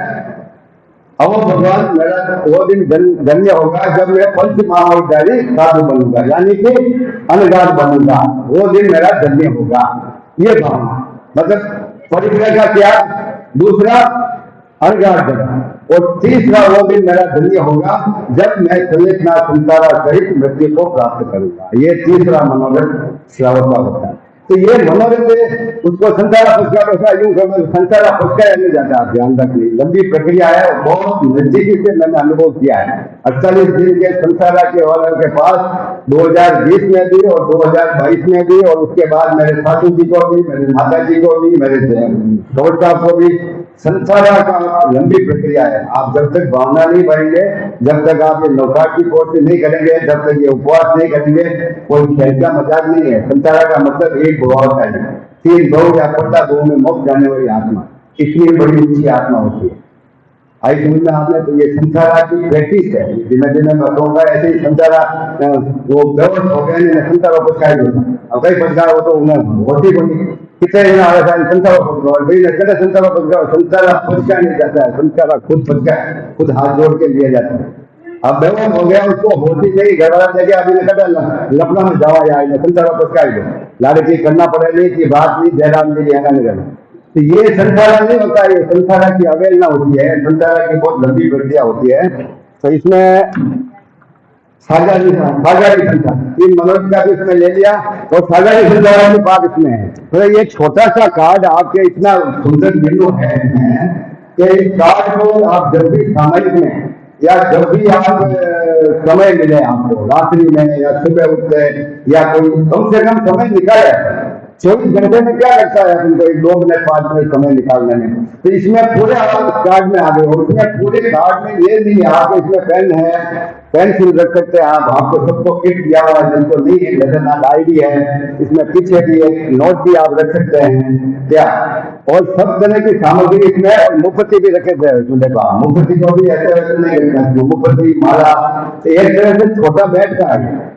अवो भगवान मेरा वो दिन धन्य होगा जब मैं पंच महाविद्यालय साधु बनूंगा, यानी कि अनगार बनूंगा, वो दिन मेरा धन्य होगा। ये भावना, मतलब परिग्रह का त्याग, दूसरा अनगार जगह, और तीसरा वो दिन मेरा धन्य होगा जब मैं सलेखना संसारा सहित मृत्यु को प्राप्त करूंगा। ये तीसरा मनोरथ श्रावक का होता है। तो ये मनोरथ उसको संसारा फुसका यूं करो, संसारा फुसका नहीं जाता। आप ध्यान रखिए, लंबी प्रक्रिया है, बहुत नजदीकी से मैंने अनुभव किया है। 48 दिन के संसारा के वालों के पास 2020 में भी और 2022 में भी, और उसके बाद मेरे सासू जी को भी, मेरे माता जी को भी, मेरे गौर साहब को भी। संसारा का लंबी प्रक्रिया है। आप जब तक भावना नहीं बढ़ेंगे, जब तक आप ये नौका की कोर्स नहीं करेंगे, जब तक ये उपवास नहीं करेंगे, कोई खेल का मजाक नहीं है। संसारा का मतलब एक भाव है, 3 भाव या 50 भाव में मुक्त जाने वाली आत्मा, इतनी बड़ी ऊंची आत्मा होती है। आई समझ में आपने? तो ये संसारा की प्रैक्टिस है, धीमे धीमे बताऊंगा। ऐसे ही संसारा वो व्यवस्थ हो गया, संसारा को काय होता, अब कई पटका हो तो उन्हें होती बनी कितने संसारा पटका नहीं जाता है, संसारा खुद पटका, खुद हाथ जोड़ के लिया जाता है। अब व्यवस्थ हो गया, उसको होती नहीं, गड़बड़ा जगह अभी लपना में जावा या संसारा पटका दो, लालची करना पड़ेगी कि बात नहीं, जयराम जी यहाँ नहीं करना। तो ये संसारा नहीं होता, ये संसारा की अवहेलना होती है, संसारा की बहुत लंबी प्रक्रिया होती है। तो इसमें साझारी संसार 3 मनोरथ का भी इसमें ले लिया, और साझारी संसार की बात इसमें है। तो ये छोटा सा कार्ड आपके इतना सुंदर मेनू है कि इस कार्ड को आप जब भी सामयिक में या जब भी आप समय मिले आपको, रात्रि में या सुबह उठते या कोई कम से कम समय निकाले। 24 घंटे में क्या लगता है उनको 2 मिनट 5 मिनट समय निकालने में? तो इसमें पूरे आप कार्ड में आ गए, और उसमें पूरे कार्ड में ये नहीं है, आप इसमें पेन है, पेंसिल रख सकते हैं आप, आपको सबको किट दिया हुआ है, जिनको नहीं है लेटरनाथ आईडी है, इसमें पीछे भी एक नोट भी आप रख सकते हैं क्या, और सब तरह की सामग्री इसमें, और मुफ्ती भी रखे थे। देखो मुफ्ती को भी ऐसे वैसे नहीं रखना, मुफ्ती माला, तो एक तरह से छोटा बैग का है,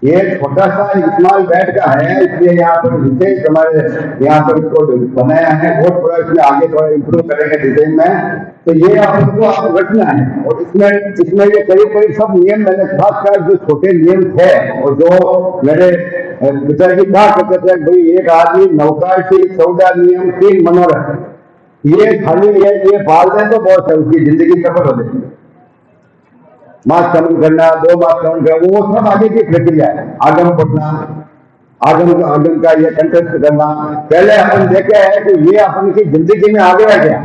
ये छोटा सा स्मॉल बेड का है, इसलिए यहाँ पर विशेष हमारे यहाँ पर इसको बनाया है। बहुत बड़ा, इसमें आगे थोड़ा इम्प्रूव करेंगे डिजाइन में। तो ये आपको आप रखना है, और इसमें ये करीब सब नियम मैंने खासकर जो छोटे नियम थे, और जो मेरे पिताजी कहा करते थे भाई, एक आदमी नौका से 14 नियम 3 मनोरथ, ये खाली ये पाल दें तो बहुत है, उसकी जिंदगी सफल हो जाएगी। मास कमन करना, 2 मास कमन करना, वो सब आगे की प्रक्रिया है। आगम पढ़ना, आगम का ये कंटेस्ट करना, पहले अपन देखे है कि ये अपन की जिंदगी में आगे रह गया,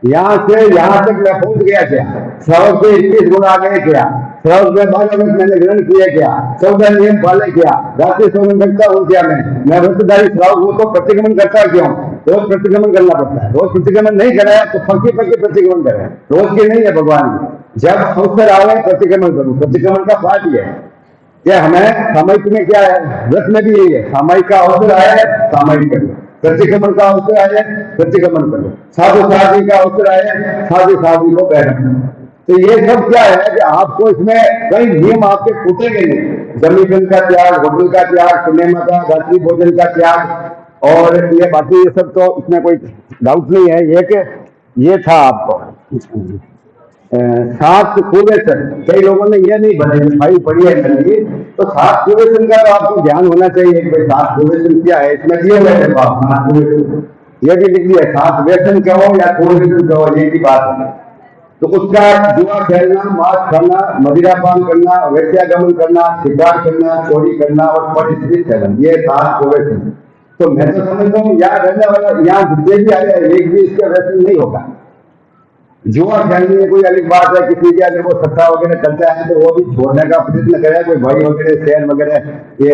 यहाँ से यहाँ तक मैं पहुंच गया क्या, श्रावक से 21 गुण आगे क्या, श्रावक में 12 मिनट मैंने ग्रहण किया क्या, 14 नियम पाले क्या, रात्रि सोमन करता हूँ क्या, मैं व्रतधारी श्रावक हूँ तो प्रतिक्रमण करता क्यों? रोज प्रतिक्रमण करना पड़ता है। रोज प्रतिक्रमण नहीं कराया तो फंकी प्रतिक्रमण करें, रोज की नहीं है भगवान की। जब अवसर आवे प्रतिक्रमण करूं, प्रतिक्रमण का पाठ ये है कि हमें सामयिक में क्या है, व्रत में भी यही है, सामयिक का अवसर आया है सामयिक करो, प्रतिक्रमण का अवसर आया है प्रतिक्रमण करो, साधु साधी का अवसर आया है साधु साधी को बैठना। तो ये सब क्या है कि आपको इसमें कई नियम आपके टूटेंगे नहीं। जमीन का त्याग, होटल का त्याग, सिनेमा का, रात्रि भोजन का त्याग, और ये बाकी ये सब तो इसमें कोई डाउट नहीं है। ये था आपको 7 कुवेसन। कई लोगों ने ये नहीं बनाई, भाई पढ़ी है करेंगे तो 7 कुवेसन का तो आपको ध्यान होना चाहिए कि भाई 7 कुवेसन क्या है। इसमें दिए हुए थे आप ये भी लिख दिया, 7 व्यसन कहो या कुवेसन कहो, ये भी बात है। तो उसका जुआ खेलना, मांस खाना, मदिरा पान करना, वेश्यागमन करना, शिकार करना, चोरी करना और परिस्थिति सेवन, ये 7 प्रोवेशन। तो मैं तो समझता हूँ यहाँ रहने वाला, यहाँ जितने भी आए एक भी इसके व्यसन नहीं होगा। जुआ खेलने कोई अलग बात है, किसी के अगर वो सट्टा वगैरह करता है तो वो भी छोड़ने का प्रयत्न करे, कोई भाई वगैरह शेयर वगैरह ये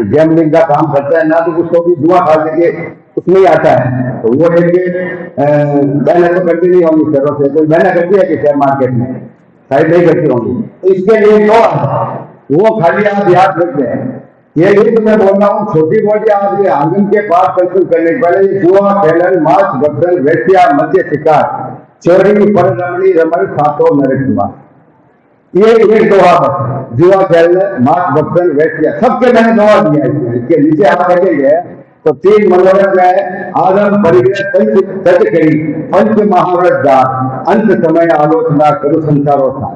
गैमलिंग का काम करता है ना, तो उसको भी जुआ खा के उसमें ही आता है। तो वो एक मेहनत तो करती नहीं होंगी शेयरों से, कोई मेहनत करती है कि शेयर मार्केट में शायद नहीं करती होंगी, तो इसके लिए तो वो खाली आप याद रखते हैं। ये तो मैं बोल रहा हूँ छोटी मोटी आप ये आंगन के पास कंट्रोल करने के पहले ये जुआ खेलन, मांस भक्षण, वेश्या, मद्य शिकार, चोरी, पररमणी, रमण, सातो, नरक जुआ, ये एक दोहा बस। जुआ खेलने, मांस भक्षण, वेश्या, सबके मैंने दोहा दिया है। इसके नीचे आप देखेंगे तो 3 मनोरथ है, आदम परिग्रह पंच तट करी, पंच महाव्रत दास, अंत समय आलोचना करो संसारो था।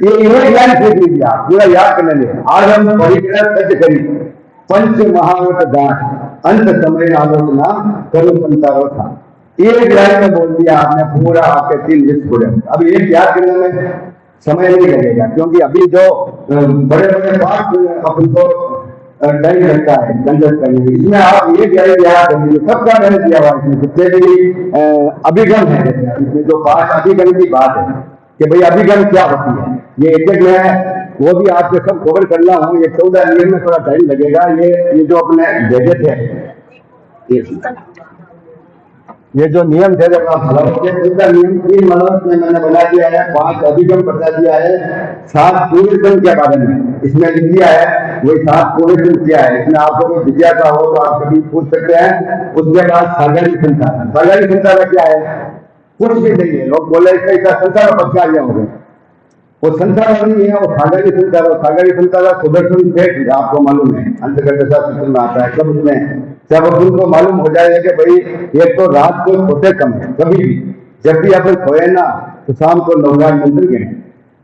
ये एक लाइन से दीजिए आप पूरा याद कर लेंगे। आदम परिग्रह तट करी, पंच महाव्रत दास, अंत समय आलोचना करो संसारो था। एक लाइन में बोल दिया आपने पूरा, आपके 3 लिस्ट पूरे। अब एक याद करने में समय नहीं लगेगा, क्योंकि अभी जो बड़े बड़े पाठ अपन को टाइम लगता है कंजस्ट करने में, इसमें आप ये याद करेंगे सबका मैंने दिया हुआ इसमें जितने भी अभिगम है। इसमें जो 5 अभिगम की बात है कि भाई अभिगम क्या होती है, ये एक में वो भी आपके सब कवर करना हो। ये 14 नियम में थोड़ा टाइम लगेगा। ये जो अपने भेजे थे, ये जो नियम थे जब आप नियम 3 मनोरथ में मैंने बना दिया है, 5 अभिगम बता दिया है, 7 पूर्वजन के बारे में इसमें लिख दिया है। वही 7 पूर्वजन क्या है, इसमें आपको कोई जिज्ञासा हो तो आप कभी पूछ सकते हैं। उसके बाद सागरी संसार, सागरी संसार क्या है, कुछ भी नहीं है। लोग बोले इसका संसार पक्षार्य हो गए, वो संसार नहीं है, वो सागरी संसार। सागरी संसार सुदर्शन सेठ आपको मालूम है, अंतर्गत सूत्र में आता है। सब उसमें जब उनको मालूम हो जाएगा कि भाई ये तो रात को सोते कम है, कभी भी जब भी अपन सोए ना तो शाम को नवगार मंत्र गिने,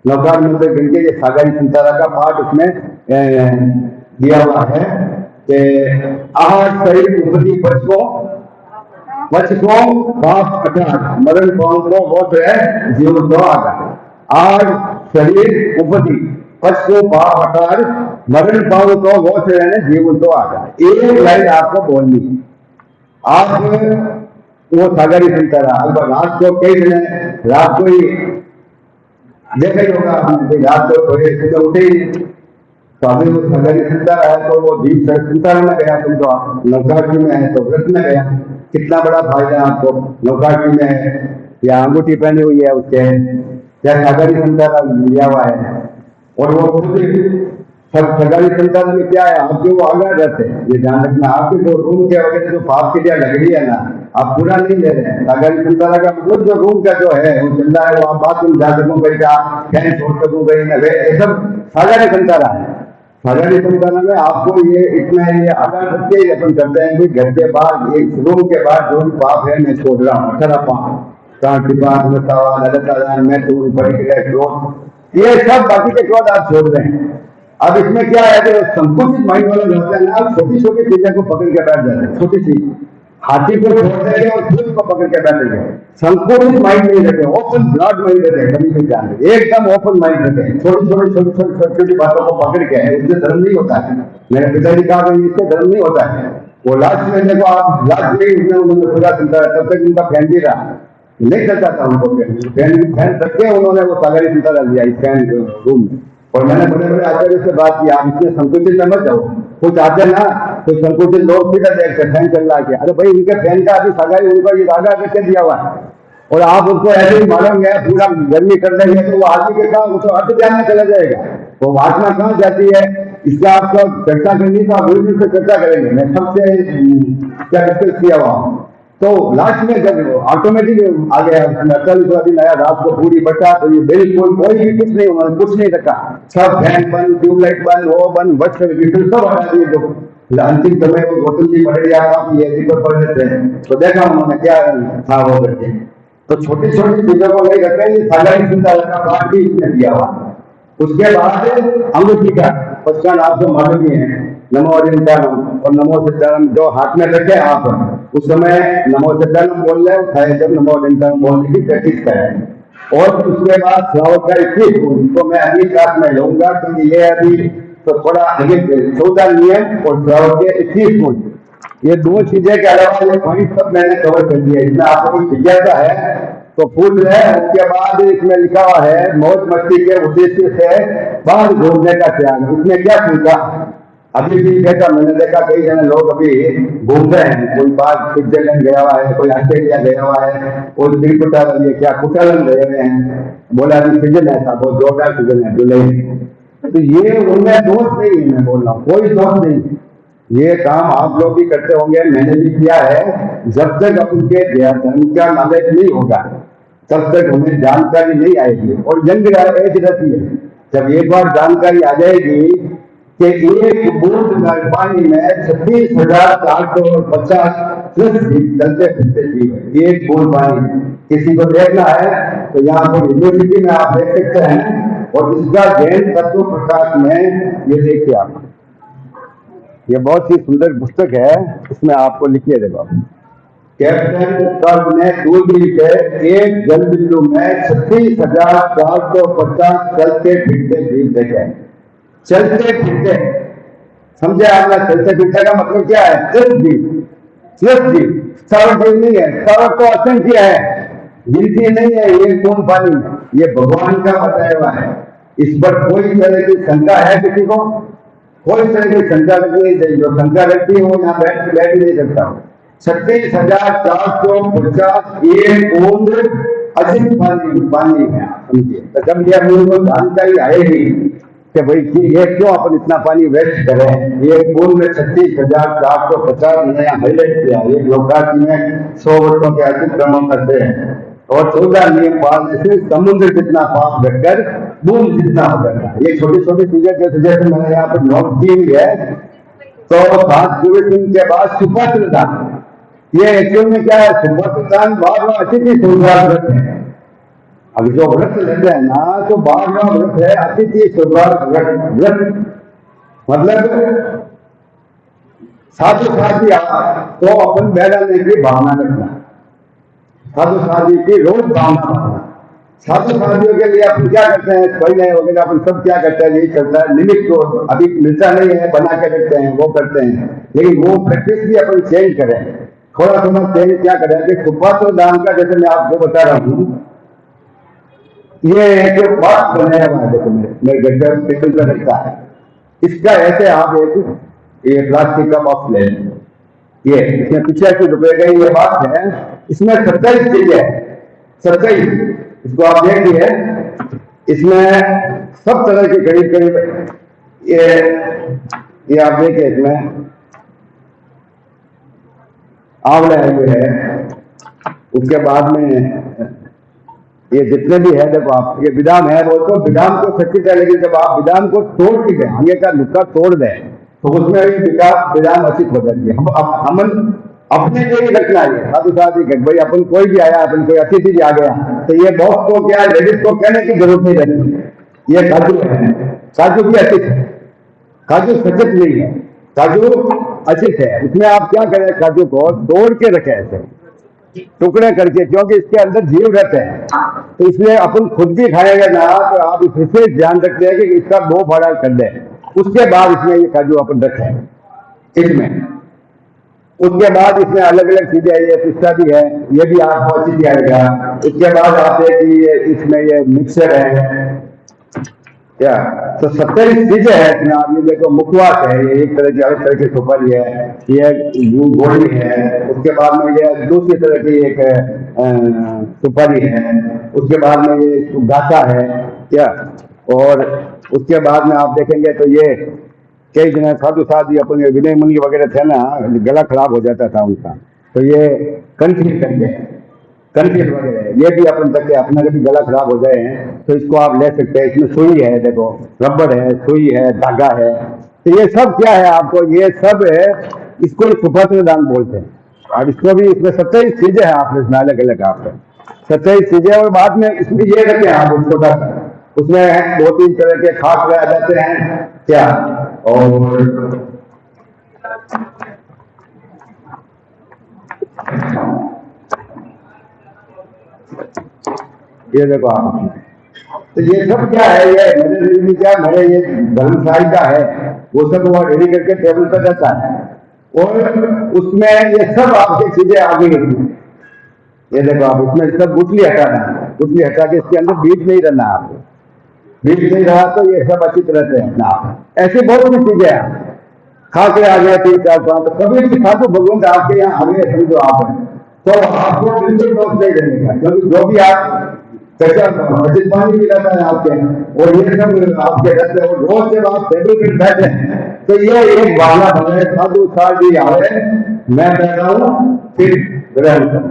नवगार मंत्र गिन के। ये सागरी संसारा का पाठ उसमें दिया हुआ है कि आहार शरीर उपति पच को पाप 18, मरण पाँव को वो है जीवन तो आगा। आहार शरीर उपति पच को पाप 18, मरण पाँव को वो है जीवन तो आगा। एक लाइन आपको बोलनी, आप वो सागरी संसारा। अब रात को कई दिन रात को ही देखा ही होगा आपने, रात को थोड़े सुबह उठे ही तो अभी वो सागरी संसारा है, तो वो दीप संसार में गया। तुम तो आप नौकाशी में है तो व्रत में गया, कितना बड़ा फायदा आपको। नौकाशी में है या अंगूठी पहनी हुई है उसके, या सागरी संसारा लिया हुआ है। और वो खुद सब सागरी संसार में क्या है, आपके वो आगे रहते हैं। ये ध्यान रखना, आपके जो रूम के वगैरह जो पाप की लग रही है ना, आप पूरा नहीं ले रहे हैं। सागरी संसारा का मतलब जो रूम का जो है वो चल रहा है, वो आप बाथरूम जा सकूँ कहीं का, फैन छोड़ सकूँ कहीं ना, ये सब सागरी संसारा है। सागरी संसारा में आपको ये इतना ये आधार रख के अपन करते हैं कि घर के बाद एक रूम के बाद जो भी पाप है मैं छोड़ रहा हूँ। 18 पाप, ये सब बाकी के क्रोध आप छोड़ रहे हैं। अब इसमें क्या है कि संकुचित माइंड वाले होते हैं ना, छोटी छोटी चीजें को पकड़ के बैठ जाते हैं। छोटी चीज हाथी को छोड़ देंगे और खुद को पकड़ के बैठेंगे। संकुचित माइंड नहीं रखे, ओपन ब्रॉड माइंड रखे, कभी भी ध्यान रखें, एकदम ओपन माइंड रखे। छोटी छोटी बातों को पकड़ के, इससे धर्म नहीं होता है। मेरे पिताजी कहा इससे धर्म नहीं होता है। वो लास्ट में देखो आप, लास्ट में उन्होंने पूरा सुनता है, तब तक उनका फैन भी रहा, नहीं करता था उनको फैन करके उन्होंने वो सागरी संसारा लिया इस फैन रूम में। और मैंने बड़े बड़े आचार्य से बात की, आप इसमें संकुचित न मत जाओ। कुछ आते ना तो संकुचित लोग सीधा देखते फैन चल रहा है, अरे भाई उनके फैन का अभी सागरी उनका ये आगा करके दिया हुआ है, और आप उसको ऐसे ही मालूम है पूरा गर्मी कर देंगे तो वो आदमी के साथ उसको अर्थ ध्यान में चला जाएगा। वो आत्मा कहाँ जाती है, इसका आपको चर्चा करनी तो आप गुरु से चर्चा करेंगे। मैं सबसे क्या डिस्कस किया हुआ हूँ। तो लास्ट में जब ऑटोमेटिक आ गया दिन आया, रात को पूरी बचा, तो ये बिल्कुल कोई भी कुछ नहीं, उन्होंने कुछ नहीं रखा। सब फैन बंद, ट्यूबलाइट बंद, वो बंद, बच सब हटा दिए। जो अंतिम समय वो गौतम जी पढ़े या पढ़ लेते हैं तो देखा उन्होंने क्या था वो करके। तो छोटी छोटी चीजों को नहीं रखते, ये सागरी संसारा का पाठ भी इसमें दिया हुआ। उसके बाद अंगूठी का पचकान आपको मालूम ही है, नमो अरिंदानम और नमो सिद्धानम जो हाथ में रखे आप उस समय नमो सिद्धानम बोल रहे हैं, जब नमो अरिंदानम बोलने की प्रैक्टिस करें। और उसके बाद श्रावक का 21 गुण, तो मैं अगली क्लास में लूंगा क्योंकि ये अभी तो थोड़ा आगे 14 नियम और श्रावक के 21 गुण, ये दो चीजें के अलावा ये पॉइंट सब मैंने कवर कर दिया। इसमें आपको कोई जिज्ञासा है तो पूछ रहे हैं। उसके बाद इसमें लिखा हुआ है मौज मस्ती के उद्देश्य से बाहर घूमने का त्याग, उसमें क्या पूछा? अभी भी देखा, मैंने देखा कई जने लोग अभी घूम रहे हैं, कोई बाहर स्विट्जरलैंड गया हुआ है, कोई ऑस्ट्रेलिया गया हुआ है, कोई त्रिकुटा ये क्या कुटालन गए हुए हैं, बोला अभी सीजन है था, बहुत जोरदार सीजन है जुलाई। तो ये उनमें दोस्त नहीं है, मैं बोल रहा हूँ कोई दोस्त नहीं। ये काम आप लोग भी करते होंगे, मैंने भी किया है। जब तक उनके धर्म का नॉलेज नहीं होगा तब तक हमें जानकारी नहीं आएगी। और यंग एज रहती है, जब एक बार जानकारी आ जाएगी कि एक बूंद पानी में 36,450 प्लस चलते फिरते जीव, एक बूंद पानी किसी को देखना है तो यहाँ पर यूनिवर्सिटी में आप देख सकते हैं। और इसका जैन तत्व प्रकाश में ये देखिए आप, ये बहुत ही सुंदर पुस्तक है, इसमें आपको लिखिए देखो, कैप्टन कर्ब ने दूरबीन से एक जल बिंदु में 36,450 चलते फिरते जीव देखे। चलते फिरते, समझे आपने? चलते फिरते का मतलब क्या है? सिर्फ जीव, सिर्फ जीव, सौर जीव नहीं है। सौर तो असंख्य है, गिनती नहीं है। ये कौन पानी में, ये भगवान का बताया हुआ है। इस पर कोई तरह की शंका है किसी को? कोई तरह की शंका रखनी नहीं चाहिए। जो शंका रखती है वो यहाँ बैठ नहीं सकता। 36,450 एक बूंद अधिक पानी है, समझिए। तो जब यह मुझे जानकारी आएगी कि भाई ये क्यों अपन इतना पानी वेस्ट कर रहे हैं, एक बूंद में 36,450 मैंने यहाँ हाईलाइट किया। एक लोकार्थ में 100 वर्षों के अतिक्रमण करते हैं और 14 नियम पालने से समुद्र जितना पाप रखकर बूंद जितना हो जाता है। ये छोटी छोटी चीजें जैसे मैंने यहाँ पर नोट की हुई है। तो 7 दिन के बाद सुपत्र दान, ये एक्चुअल में क्या है? सुपत्र दान 12वां अतिथि शुभ्रात व्रत है। अब जो व्रत लेते हैं ना, तो 12वां व्रत है अतिथि शुभ्रात व्रत। मतलब साधु साधी तो अपन बैठाने की भावना रखना, साधु साधी की रोज भावना रखना। साधु साधियों के लिए अपन क्या करते हैं? पहले वगैरह अपन सब क्या करते हैं? यही चलता है। निमित्त को अभी मिलता नहीं है, बना के रखते हैं, वो करते हैं। लेकिन वो प्रैक्टिस भी अपन चेंज करें, थोड़ा थोड़ा चेंज क्या करें कि सुपात्र दान का, जैसे मैं आपको बता रहा हूँ, ये एक बात बनाया हुआ है, देखो मेरे घर टेबल पर रखता है। इसका ऐसे आप ये प्लास्टिक का बॉक्स ले, ये इसमें 85 रुपए का ये बात है। इसमें 27 चीजें है, 27। इसको आप देखिए, इसमें सब तरह की करीब करीब ये आप देखिए, इसमें आंवला है, उसके बाद में ये जितने भी है, देखो आप, ये बादाम है, वो तो बादाम को सुरक्षित है। लेकिन जब आप बादाम को तोड़ के दें, आगे का नुक्का तोड़ दें, तो उसमें बादाम अचित हो जाती है। हम अपने लिए ही रखना है। साधु साथ ही भाई अपन कोई भी आया, अपन कोई अतिथि भी आ गया, तो ये बॉक्स को क्या लेडीज को कहने की जरूरत नहीं रहती। ये काजू है, काजू भी अचित है, काजू सचित नहीं है, काजू अचित है। उसमें आप क्या करें? काजू को तोड़ के रखें ऐसे टुकड़े करके, क्योंकि इसके अंदर जीव रहते हैं। तो इसलिए अपन खुद भी खाएंगे ना, तो आप इससे ध्यान रखते हैं कि इसका 2 फाड़ा कर दें। उसके बाद इसमें ये काजू अपन रखें इसमें। उसके बाद इसमें अलग अलग चीजें, ये पिस्ता भी है, ये भी आपको अच्छी जाएगा। उसके बाद आते हैं कि इसमें ये मिक्सर है क्या, तो 27 चीजें हैं इसमें। आप ये देखो, मुखवास है, ये एक तरह की अलग तरह की सुपारी है, ये गोली है। उसके बाद में ये दूसरी तरह की एक सुपारी है। उसके बाद में ये गाता है क्या, और उसके बाद में आप देखेंगे तो ये कई जन साधु साधी अपने विनय मुनि वगैरह थे ना, गला खराब हो जाता था उनका, तो ये कंठील करके, कंठील वगैरह ये भी अपन तक के, अपना कभी गला खराब हो जाए तो इसको आप ले सकते हैं। इसमें सुई है, देखो रबड़ है, सुई है, धागा है। तो ये सब क्या है? आपको ये सब है, इसको सुपत्र दान बोलते हैं। और इसको भी, इसमें 27 चीजें हैं, आपने इसमें अलग अलग आपको 27 चीजें। और बाद में इसमें ये रखे हैं आप छोटा सा, उसमें 2-3 तरह के खास रह जाते हैं क्या, और ये देखो आप, तो ये सब क्या है, ये मेरे क्या मेरे ये धर्मशाही का है, वो सब वो रेडी करके टेबल पर रहता है और उसमें ये सब आपकी चीजें आ गई होती। ये देखो आप, उसमें सब गुठली हटाना, गुठली हटा के इसके अंदर बीज नहीं रहना, आपको बीज नहीं रहा तो ये सब अच्छी तरह से हटना। ऐसी बहुत सी चीजें हैं, खा के आ गया 3-4-5, तो कभी भी खाते भगवंत आपके यहाँ आ गए समझो आप हैं, तो आपको बिल्कुल दोष नहीं देने का, क्योंकि जो भी आप कच्चा बचत पानी भी रहता है आपके और ये सब आपके रहते हैं, और रोज जब आप टेबल पर बैठे तो ये एक बहाना बने, साधु साधी आवे मैं बैठा हूँ फिर ग्रहण करूँ,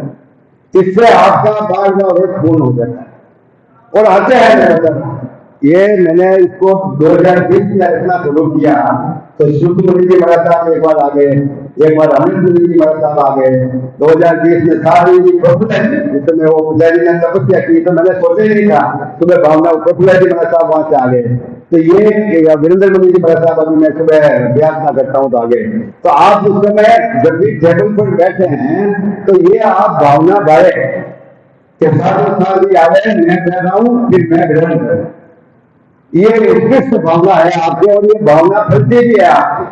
इससे आपका बार बार व्रत पूर्ण हो जाता है। और आते हैं मेरे ये मैंने इसको 2020 में इतना शुरू किया, तो शुद्ध मुनि जी महाराज साहब एक बार आ गए, एक बार अमित मुनि जी महाराज साहब आ गए 2020 में, सारी जिसमें वो पुजारी ने तपस्या की, तो मैंने सोचा ही नहीं था सुबह भावना प्रफुल्ला जी महाराज साहब वहां से आ गए, तो ये वीरेंद्र मुनि जी महाराज साहब अभी मैं सुबह व्याख्या करता हूँ तो आ गए, तो आप उस समय जब भी टेबल पर बैठे हैं तो ये आप भावना बारे के साथ भी आ गए, मैं कह रहा हूँ फिर मैं ग्रहण करूँ, ये उत्कृष्ट भावना है आपके, और ये भावना फलती भी है आपकी,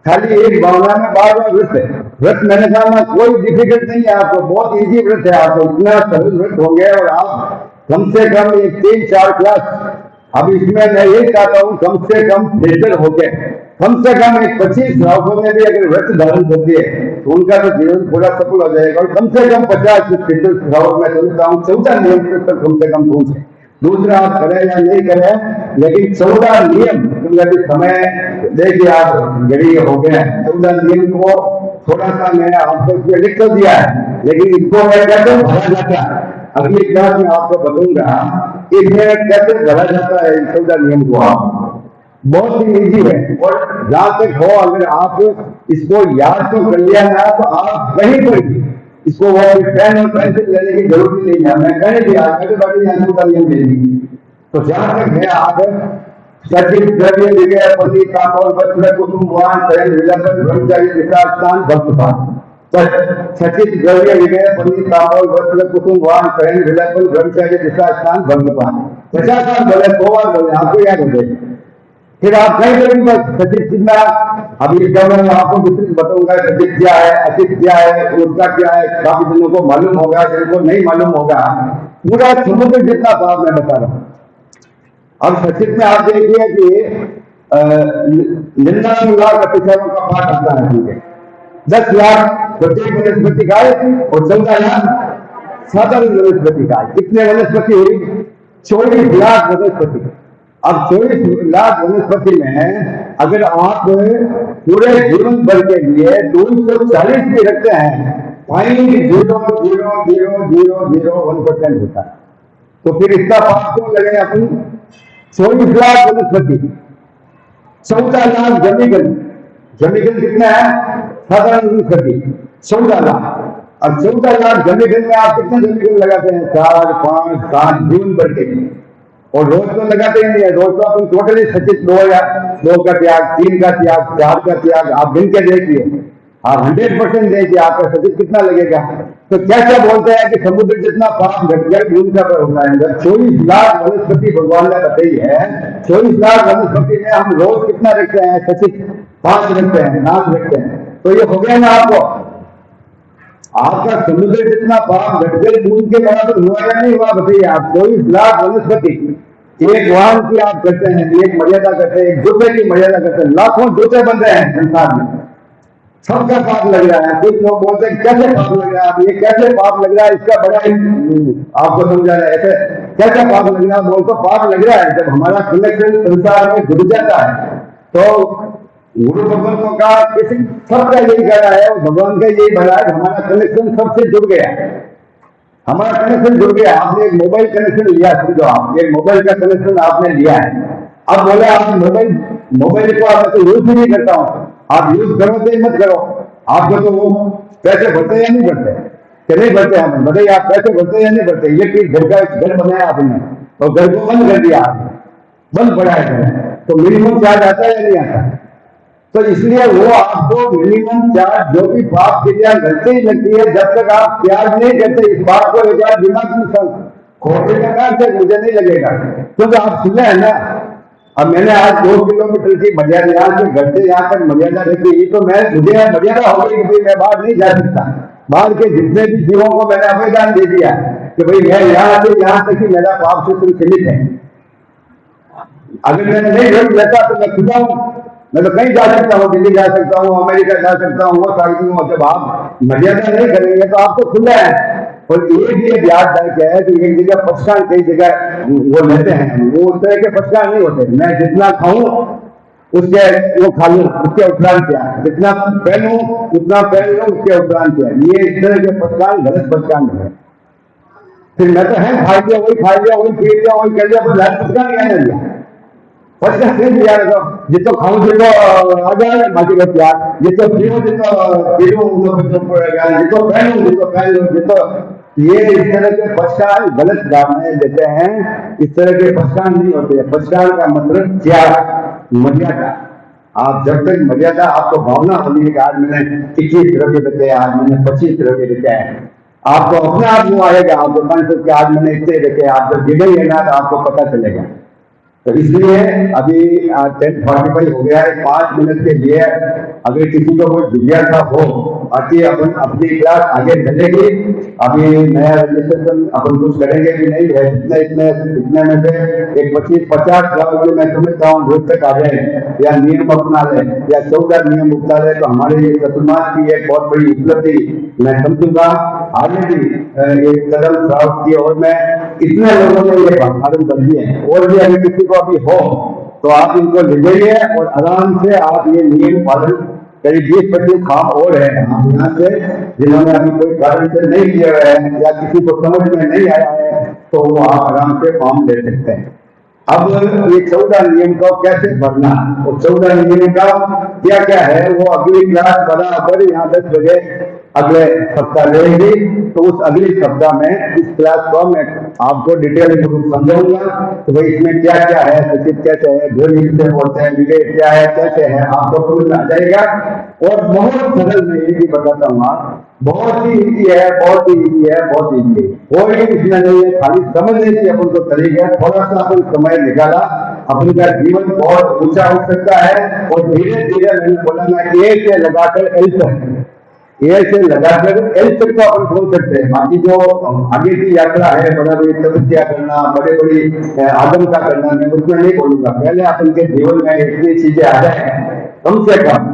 खाली एक भावना में बार बार व्रत है। व्रत मैंने कहा कोई डिफिकल्ट नहीं है आपको, बहुत इजी व्रत है आपको, इतना सरल व्रत हो गया, और आप कम से कम एक 3-4 क्लास, अब इसमें मैं ये चाहता हूँ कम से कम बेहतर हो गए, कम से कम एक 25 श्रावकों में भी अगर व्रत धारण करती है तो उनका तो जीवन पूरा सफल हो जाएगा, और कम से कम 50 श्रावक में समझता हूँ 14 नियम तक कम से कम पहुंचे। दूसरा आप करें या नहीं करें, लेकिन 14 नियम, क्योंकि समय देखिए आप गरीब हो गए, 14 नियम को थोड़ा सा मैंने आपको इसमें लिख कर दिया है, लेकिन इसको मैं कैसे भरा जाता है अगली क्लास में आपको बताऊंगा कि इसमें कैसे भरा जाता है इन 14 नियम को। आप बहुत ही इजी है, और जहां तक हो अगर आप इसको याद तो कर लिया ना, तो आप कहीं पर भी इसको वो पेन और पेंसिल लेने की जरूरत नहीं है, मैं कहने दिया नियम ले ली, तो जहां तक है आप सचिव द्रव्य विजय पति तापौर वस्त्र कुसुम वान शयन विलंबन ब्रह्मचारी विशाखान भक्तपान, सचिव द्रव्य विजय पति तापौर वस्त्र कुसुम वान शयन विलंबन ब्रह्मचारी विशाखान भक्तपान, 50 बार बोले 100 बार बोले आपको याद हो जाएगा। फिर आप कहीं करेंगे बस सचिव कितना, अभी जब मैं आपको विस्तृत बताऊंगा सचिव क्या है, अचित क्या है, उसका क्या है, काफी जनों को मालूम होगा, जिनको नहीं मालूम होगा, पूरा समुद्र जितना पाप मैं बता रहा हूँ। अब सचिव में आप देखिए कि 99 लाख अतिशयों का पाठ आता है, ठीक है, 10 लाख प्रत्येक वनस्पति का और 14 लाख साधारण वनस्पति का। कितने वनस्पति हुई? 24 लाख वनस्पति। अब 24 लाख वनस्पति में अगर आप पूरे जीवन भर के लिए 240 भी रखते हैं, 0.0000001% होता है, तो फिर इसका पाप क्यों लगे अपन? 24 लाख वनस्पति, 14 लाख जमीगन, जमीगन कितना है? साधारण वनस्पति 14 लाख। अब 14 लाख जमीगन में आप कितने जमीगन लगाते हैं? 4, 5, 7 जीवन भर के लिए, और रोज तो लगाते ही नहीं है, रोज तो अपन टोटली सचित 2 का त्याग, 3 का त्याग, 4 का त्याग, आप गिन के देखिए, आप 100% देखिए आपका सचित कितना लगेगा। तो क्या क्या बोलते हैं कि समुद्र जितना पाप घट गया भूमि का पर होता है। 24 लाख वनस्पति भगवान ने बताई है, 24 लाख वनस्पति में हम रोज कितना रखते हैं? सचित 5 रखते हैं, 7 रखते हैं, तो ये हो गया ना आपको, आपका समुद्र जितना पाप घट गए भूमि के बराबर हुआ या नहीं हुआ? बताइए आप। 24 लाख वनस्पति, एक वाहन की आप करते हैं, एक मर्यादा करते हैं, एक जूते की मर्यादा करते हैं, लाखों जूते बन रहे हैं संसार में, सबका पाप लग रहा है। कुछ लोग बोलते हैं कैसे पाप लग रहा है, आप ये कैसे पाप लग रहा है, इसका बड़ा आपको समझा रहा है, ऐसे कैसे पाप लग रहा है? बोलते पाप लग रहा है जब हमारा कनेक्शन संसार में जुड़ जाता है, तो गुरु भगवंतों का किसी सबका यही कहना है, भगवान का यही भला है, हमारा कनेक्शन सबसे जुड़ गया, हमारा कनेक्शन जुड़ गया। आपने एक मोबाइल कनेक्शन लिया, समझो आप एक मोबाइल का कनेक्शन आपने लिया है, अब बोले आप मोबाइल को आप तो यूज ही नहीं करता हूं, आप यूज करो तो मत करो, आपको तो वो पैसे भरते या नहीं भरते? कि नहीं भरते? हमें बताइए आप पैसे भरते या नहीं भरते? इलेक्ट्रिक घर बनाया आपने और घर को बंद कर दिया, बंद पड़ा है, तो मिनिमम चार्ज आता है या नहीं आता? तो इसलिए वो आपको मिनिमम चार्ज जो भी पाप क्रिया लगती ही लगती है, जब तक आप त्याग नहीं करते, इस बात को एक बार दिमाग में खोपड़ी का काम से मुझे नहीं लगेगा, क्योंकि आप सुने हैं ना। अब मैंने आज 2 किलोमीटर की मर्यादा, यहाँ से घर से यहाँ तक मर्यादा रखी, तो मुझे मर्यादा हो गई कि मैं बाहर नहीं जा सकता। बाहर के जितने भी जीवों को मैंने आवेदन दे दिया कि भाई मैं यहाँ से यहाँ तक ही मेरा पाप सूत्र सीमित है। अगर मैं नहीं रोक लेता तो मैं खुदा हूँ, मैं तो कहीं जा सकता हूँ, दिल्ली जा सकता हूँ, अमेरिका जा सकता हूँ, वो सारी चीजों। जब आप मर्यादा नहीं करेंगे तो आपको खुला है। और एक ये याददायक है कि एक जगह पक्षान, कई जगह वो लेते हैं, वो उस तरह के पक्षान नहीं होते। मैं जितना खाऊं उसके वो खा लूं, उसके उपरांत क्या, जितना पहनूं उतना पहन लूं, उसके उपरांत क्या। ये इस तरह के पक्षान गलत पक्षान है। फिर मैं तो है खा लिया, वही खा लिया, वही पी लिया, वही कर लिया, पक्षान क्या नहीं लिया। पक्षान नहीं लिया तो जितो खाऊं जितो आ जाए बाकी बच यार, जितो पीऊं जितो पीऊं, जितो पहनूं जितो पहन लूं, जितो। ये इस तरह के पक्षान गलत धारणाएं देते हैं। इस तरह के पक्षान नहीं होते। पक्षान का मतलब त्याग, मर्यादा। आप जब तक मर्यादा, आपको भावना होनी है कि आज मैंने 21 द्रव्य बचे, आज मैंने 25 द्रव्य बचे हैं, आपको अपने आप वो आएगा, आपको कॉन्सेप्ट आज मैंने इतने रखे। आप जब गिनेंगे ना तो आपको पता चलेगा। तो इसलिए अभी 10:45 हो गया है। 5 मिनट के लिए अगर किसी को कोई जिज्ञासा हो, बाकी अपन अपनी क्लास आगे चलेगी। अभी नया रजिस्ट्रेशन अपन कुछ करेंगे भी नहीं है। इतने में से एक 25-50 लोग मैं समझता हूँ रोज तक आ जाए, या नियम अपना ले, या 14 नियम अपना ले, तो हमारे लिए चतुर्मास की एक बहुत बड़ी उपलब्धि मैं समझूंगा। आगे भी एक कदम साफ की और मैं इतने लोगों ने ये आरम्भ कर दिए हैं। और भी अगर किसी को अभी हो तो आप इनको ले जाइए और आराम से आप ये नियम पालन करीब 20-25 काम और है आप यहाँ से, जिन्होंने अभी कोई कारण से नहीं किया है या किसी को समझ में नहीं आया है, तो वो आप आराम से फॉर्म ले सकते हैं। अब ये 14 नियम को कैसे भरना और 14 नियम का क्या क्या है, वो अगली क्लास बराबर यहाँ 10 बजे अगले सप्ताह रहेगी। तो उस अगले सप्ताह में इस क्लास को मैं आपको डिटेल में समझाऊंगा तो भाई इसमें क्या क्या है, सचिव कैसे है, ध्वनि किसे बोलते हैं, विवेक क्या है, कैसे है, आपको समझ आ जाएगा। और बहुत सरल मैं ये भी बताता हूँ, बहुत ही इजी है, बहुत ही इजी है, बहुत इजी है, कोई इसमें नहीं है। खाली समझने की अपन को तरीका है, थोड़ा सा अपन समय निकाला, अपन का जीवन बहुत ऊंचा हो सकता है। और धीरे धीरे मैंने बोला ना, ए से लगाकर एल तक, ए से लगाकर एल तक तो अपन पहुंच सकते हैं। बाकी जो आगे की यात्रा है, बड़ा बड़ी तपस्या करना, बड़े बड़ी आदम का करना, मैं उसमें नहीं बोलूंगा। पहले अपन के जीवन में इतनी चीजें आ जाए कम से कम,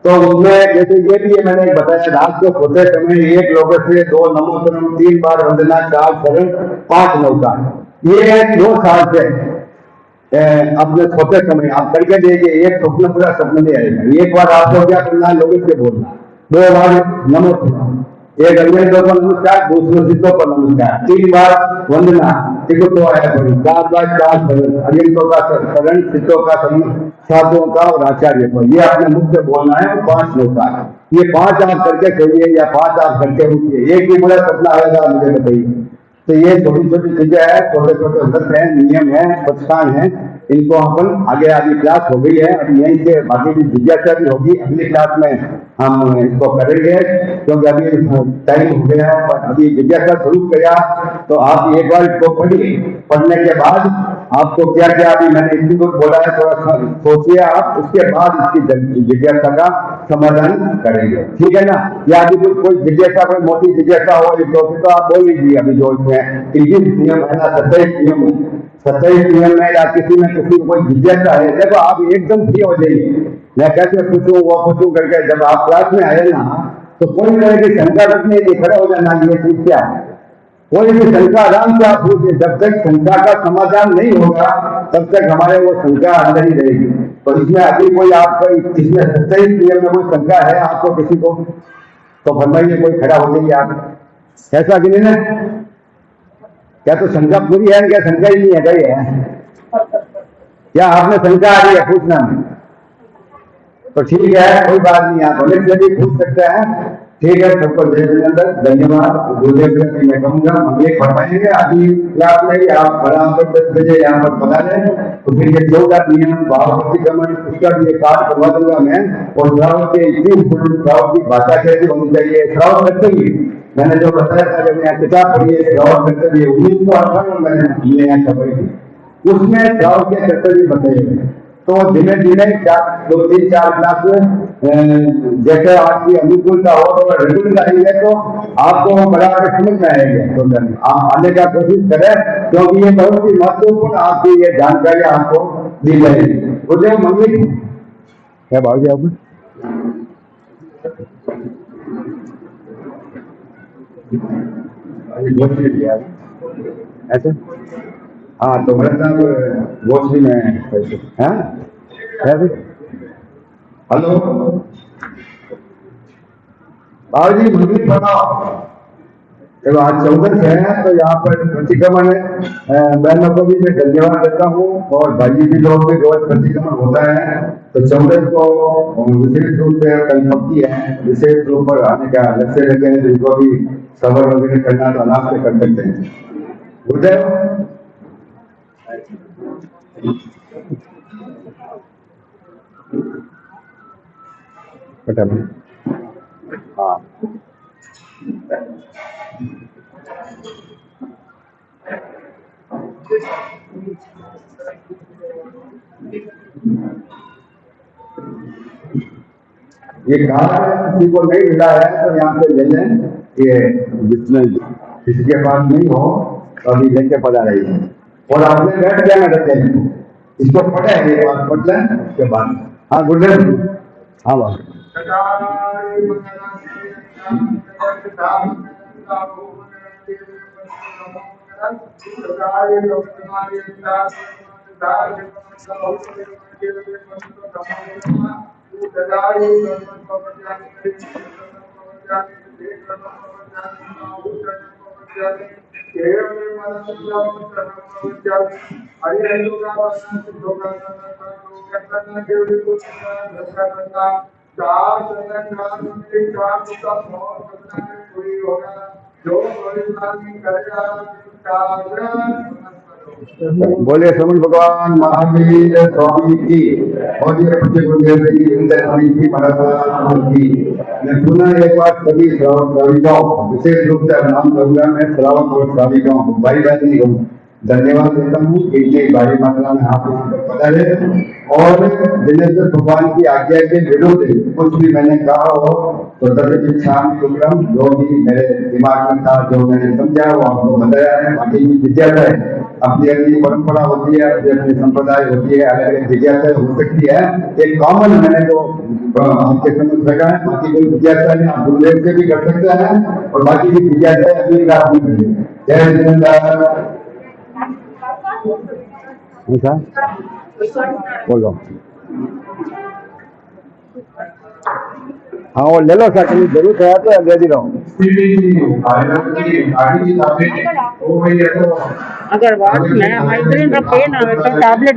तो उसमें जैसे ये भी मैंने बताया, रात को सोते समय 1 लोगों से 2 नमोस्तरम, 3 बार वंदना, 4 शरण, 5 नौका। ये 2 साल से अपने सोते समय आप करके देखिए, एक स्वप्न पूरा सपन नहीं आएगा। एक बार आपको क्या करना है, लोगों से बोलना, 2 बार नमोस्तरम, एक अग्नियों को नमस्कार, दूसरे सिद्धों को नमस्कार, 3 बार वंदना, तो आया बड़ी, 4 बार 4 शरण, अग्नियों का शरण, सिद्धों का शरण, साधुओं का और आचार्य को, ये आपने मुख से बोलना है। 5 नौका, ये 5 आप करके कहिए या 5 आप करके उठिए। एक भी बड़ा सपना आएगा मुझे बताइए। तो ये छोटी छोटी चीजें हैं, छोटे छोटे व्रत हैं, नियम है, पक्षान है, इनको अपन आगे आगे क्लास हो गई है, अभी यहीं से बाकी भी जिज्ञासा भी होगी। अगली क्लास में हम इसको करेंगे, क्योंकि अभी टाइम हो गया है। पर अभी जिज्ञासा शुरू किया तो आप एक बार इसको पढ़िए, पढ़ने के बाद आपको क्या क्या अभी मैंने इसी को बोला है, थोड़ा सोचिए आप, उसके बाद इसकी जिज्ञासा का समाधान करेंगे, ठीक है ना। या अभी कोई जिज्ञासा, कोई मोटी जिज्ञासा हो तो आप बोल लीजिए। अभी जो इसमें 21 नियम है ना, 27 नियम, 27 नियम में या किसी में किसी को कोई जिज्ञासा है, देखो आप एकदम फ्री हो जाइए। मैं कैसे पूछूं वो पूछूं करके जब आप क्लास में आए ना, तो कोई तरह की शंका रखने के खड़ा हो जाना, ये चीज क्या है, कोई भी शंका आराम से आप पूछिए। जब तक शंका का समाधान नहीं होगा तब तक हमारे वो शंका अंदर ही रहेगी। तो इसमें अभी कोई आपको इसमें 27 नियम में कोई शंका है आपको किसी को, तो फरमाइए, कोई खड़ा हो जाइए आप। ऐसा कि नहीं ना, क्या तो शंका पूरी है, क्या शंका ही नहीं है, गई है क्या आपने शंका आ रही है पूछना में, तो ठीक है, कोई बात नहीं, आप कॉलेज से भी पूछ सकते हैं, ठीक है। सबको जय जिनेंद्र, धन्यवाद। गुरुदेव से मैं कहूँगा हम ये पढ़ पाएंगे अभी क्लास में, आप बराबर 10 बजे यहाँ पर बता दें, तो फिर ये 14 नियम भावभक्ति क्रमण उसका भी एक पाठ करवा दूंगा मैं। और श्रावण के इतनी श्रावण की भाषा कैसे होनी चाहिए, श्रावण करते ही मैंने जो बताया था जब यहाँ किताब पढ़ी है श्रावण कर्तव्य 1958 में हमने यहाँ छपाई थी, उसमें श्रावण के कर्तव्य बताए हुए। तो धीमे धीमे 2-3-4 क्लास जैसे आपकी अनुकूलता हो और रेगुलर आएंगे तो आपको बड़ा समझ में आएगा। तो आप आने का कोशिश करें, क्योंकि ये बहुत ही महत्वपूर्ण आपकी ये जानकारी आपको दी जाएगी। उदय मंगली क्या भाव जी आप ऐसे? हाँ, तो भरत साहब गोश्री में हैं? हेलो बाबू जी, मंदिर बनाओ। जब आज 14 है तो यहाँ पर प्रतिक्रमण है, बहनों को भी मैं धन्यवाद देता हूँ और भाई भी लोग भी रोज प्रतिक्रमण होता है। तो 14 को विशेष रूप से कल है, विशेष रूप पर आने का लक्ष्य रहते हैं, जिनको भी सबर वगैरह करना तो आराम से कर सकते हैं। उदय हाँ, ये कार्ड किसी को नहीं मिला है तो यहाँ पे ले लें, ये जिसमें किसी के पास नहीं हो तो अभी लेके पढ़ा रही है। और आपने बैठ जाना रखे हैं, इसको पढ़े एक बार पढ़ लें उसके बाद। हाँ गुड डे। हाँ बात बोले समझ भगवान महावीर स्वामी की और ये पूज्य गुरुदेव जी महाराज की। मैं पुनः एक बार सभी श्रावकों विशेष रूप से नाम करूंगा, मैं श्रावक और श्राविकाओं भाई बहनी को धन्यवाद देता हूँ कि इतनी भारी मात्रा में आप यहाँ पर पधारे। और दिनेश्वर भगवान की आज्ञा के विरुद्ध कुछ भी मैंने कहा हो तो तदुपराम जो भी मेरे दिमाग में था, जो मैंने समझा वो आपको बताया है। बाकी जिज्ञासा है, अपनी अपनी परंपरा होती है, अपनी अपनी संप्रदाय होती है, अलग अलग जिज्ञासा हो सकती है। एक कॉमन मैंने जो आपके समझ रखा है, बाकी कोई जिज्ञासा नहीं आप गुरुदेव से भी कर सकते हैं और बाकी की जिज्ञासा अपनी रात में। जय जिनेन्द्र। बोलो हाँ वो ले लो सर, जरूर कहा तो दे दी रहा हूँ। अगर बात में माइग्रेन का पेन है तो टैबलेट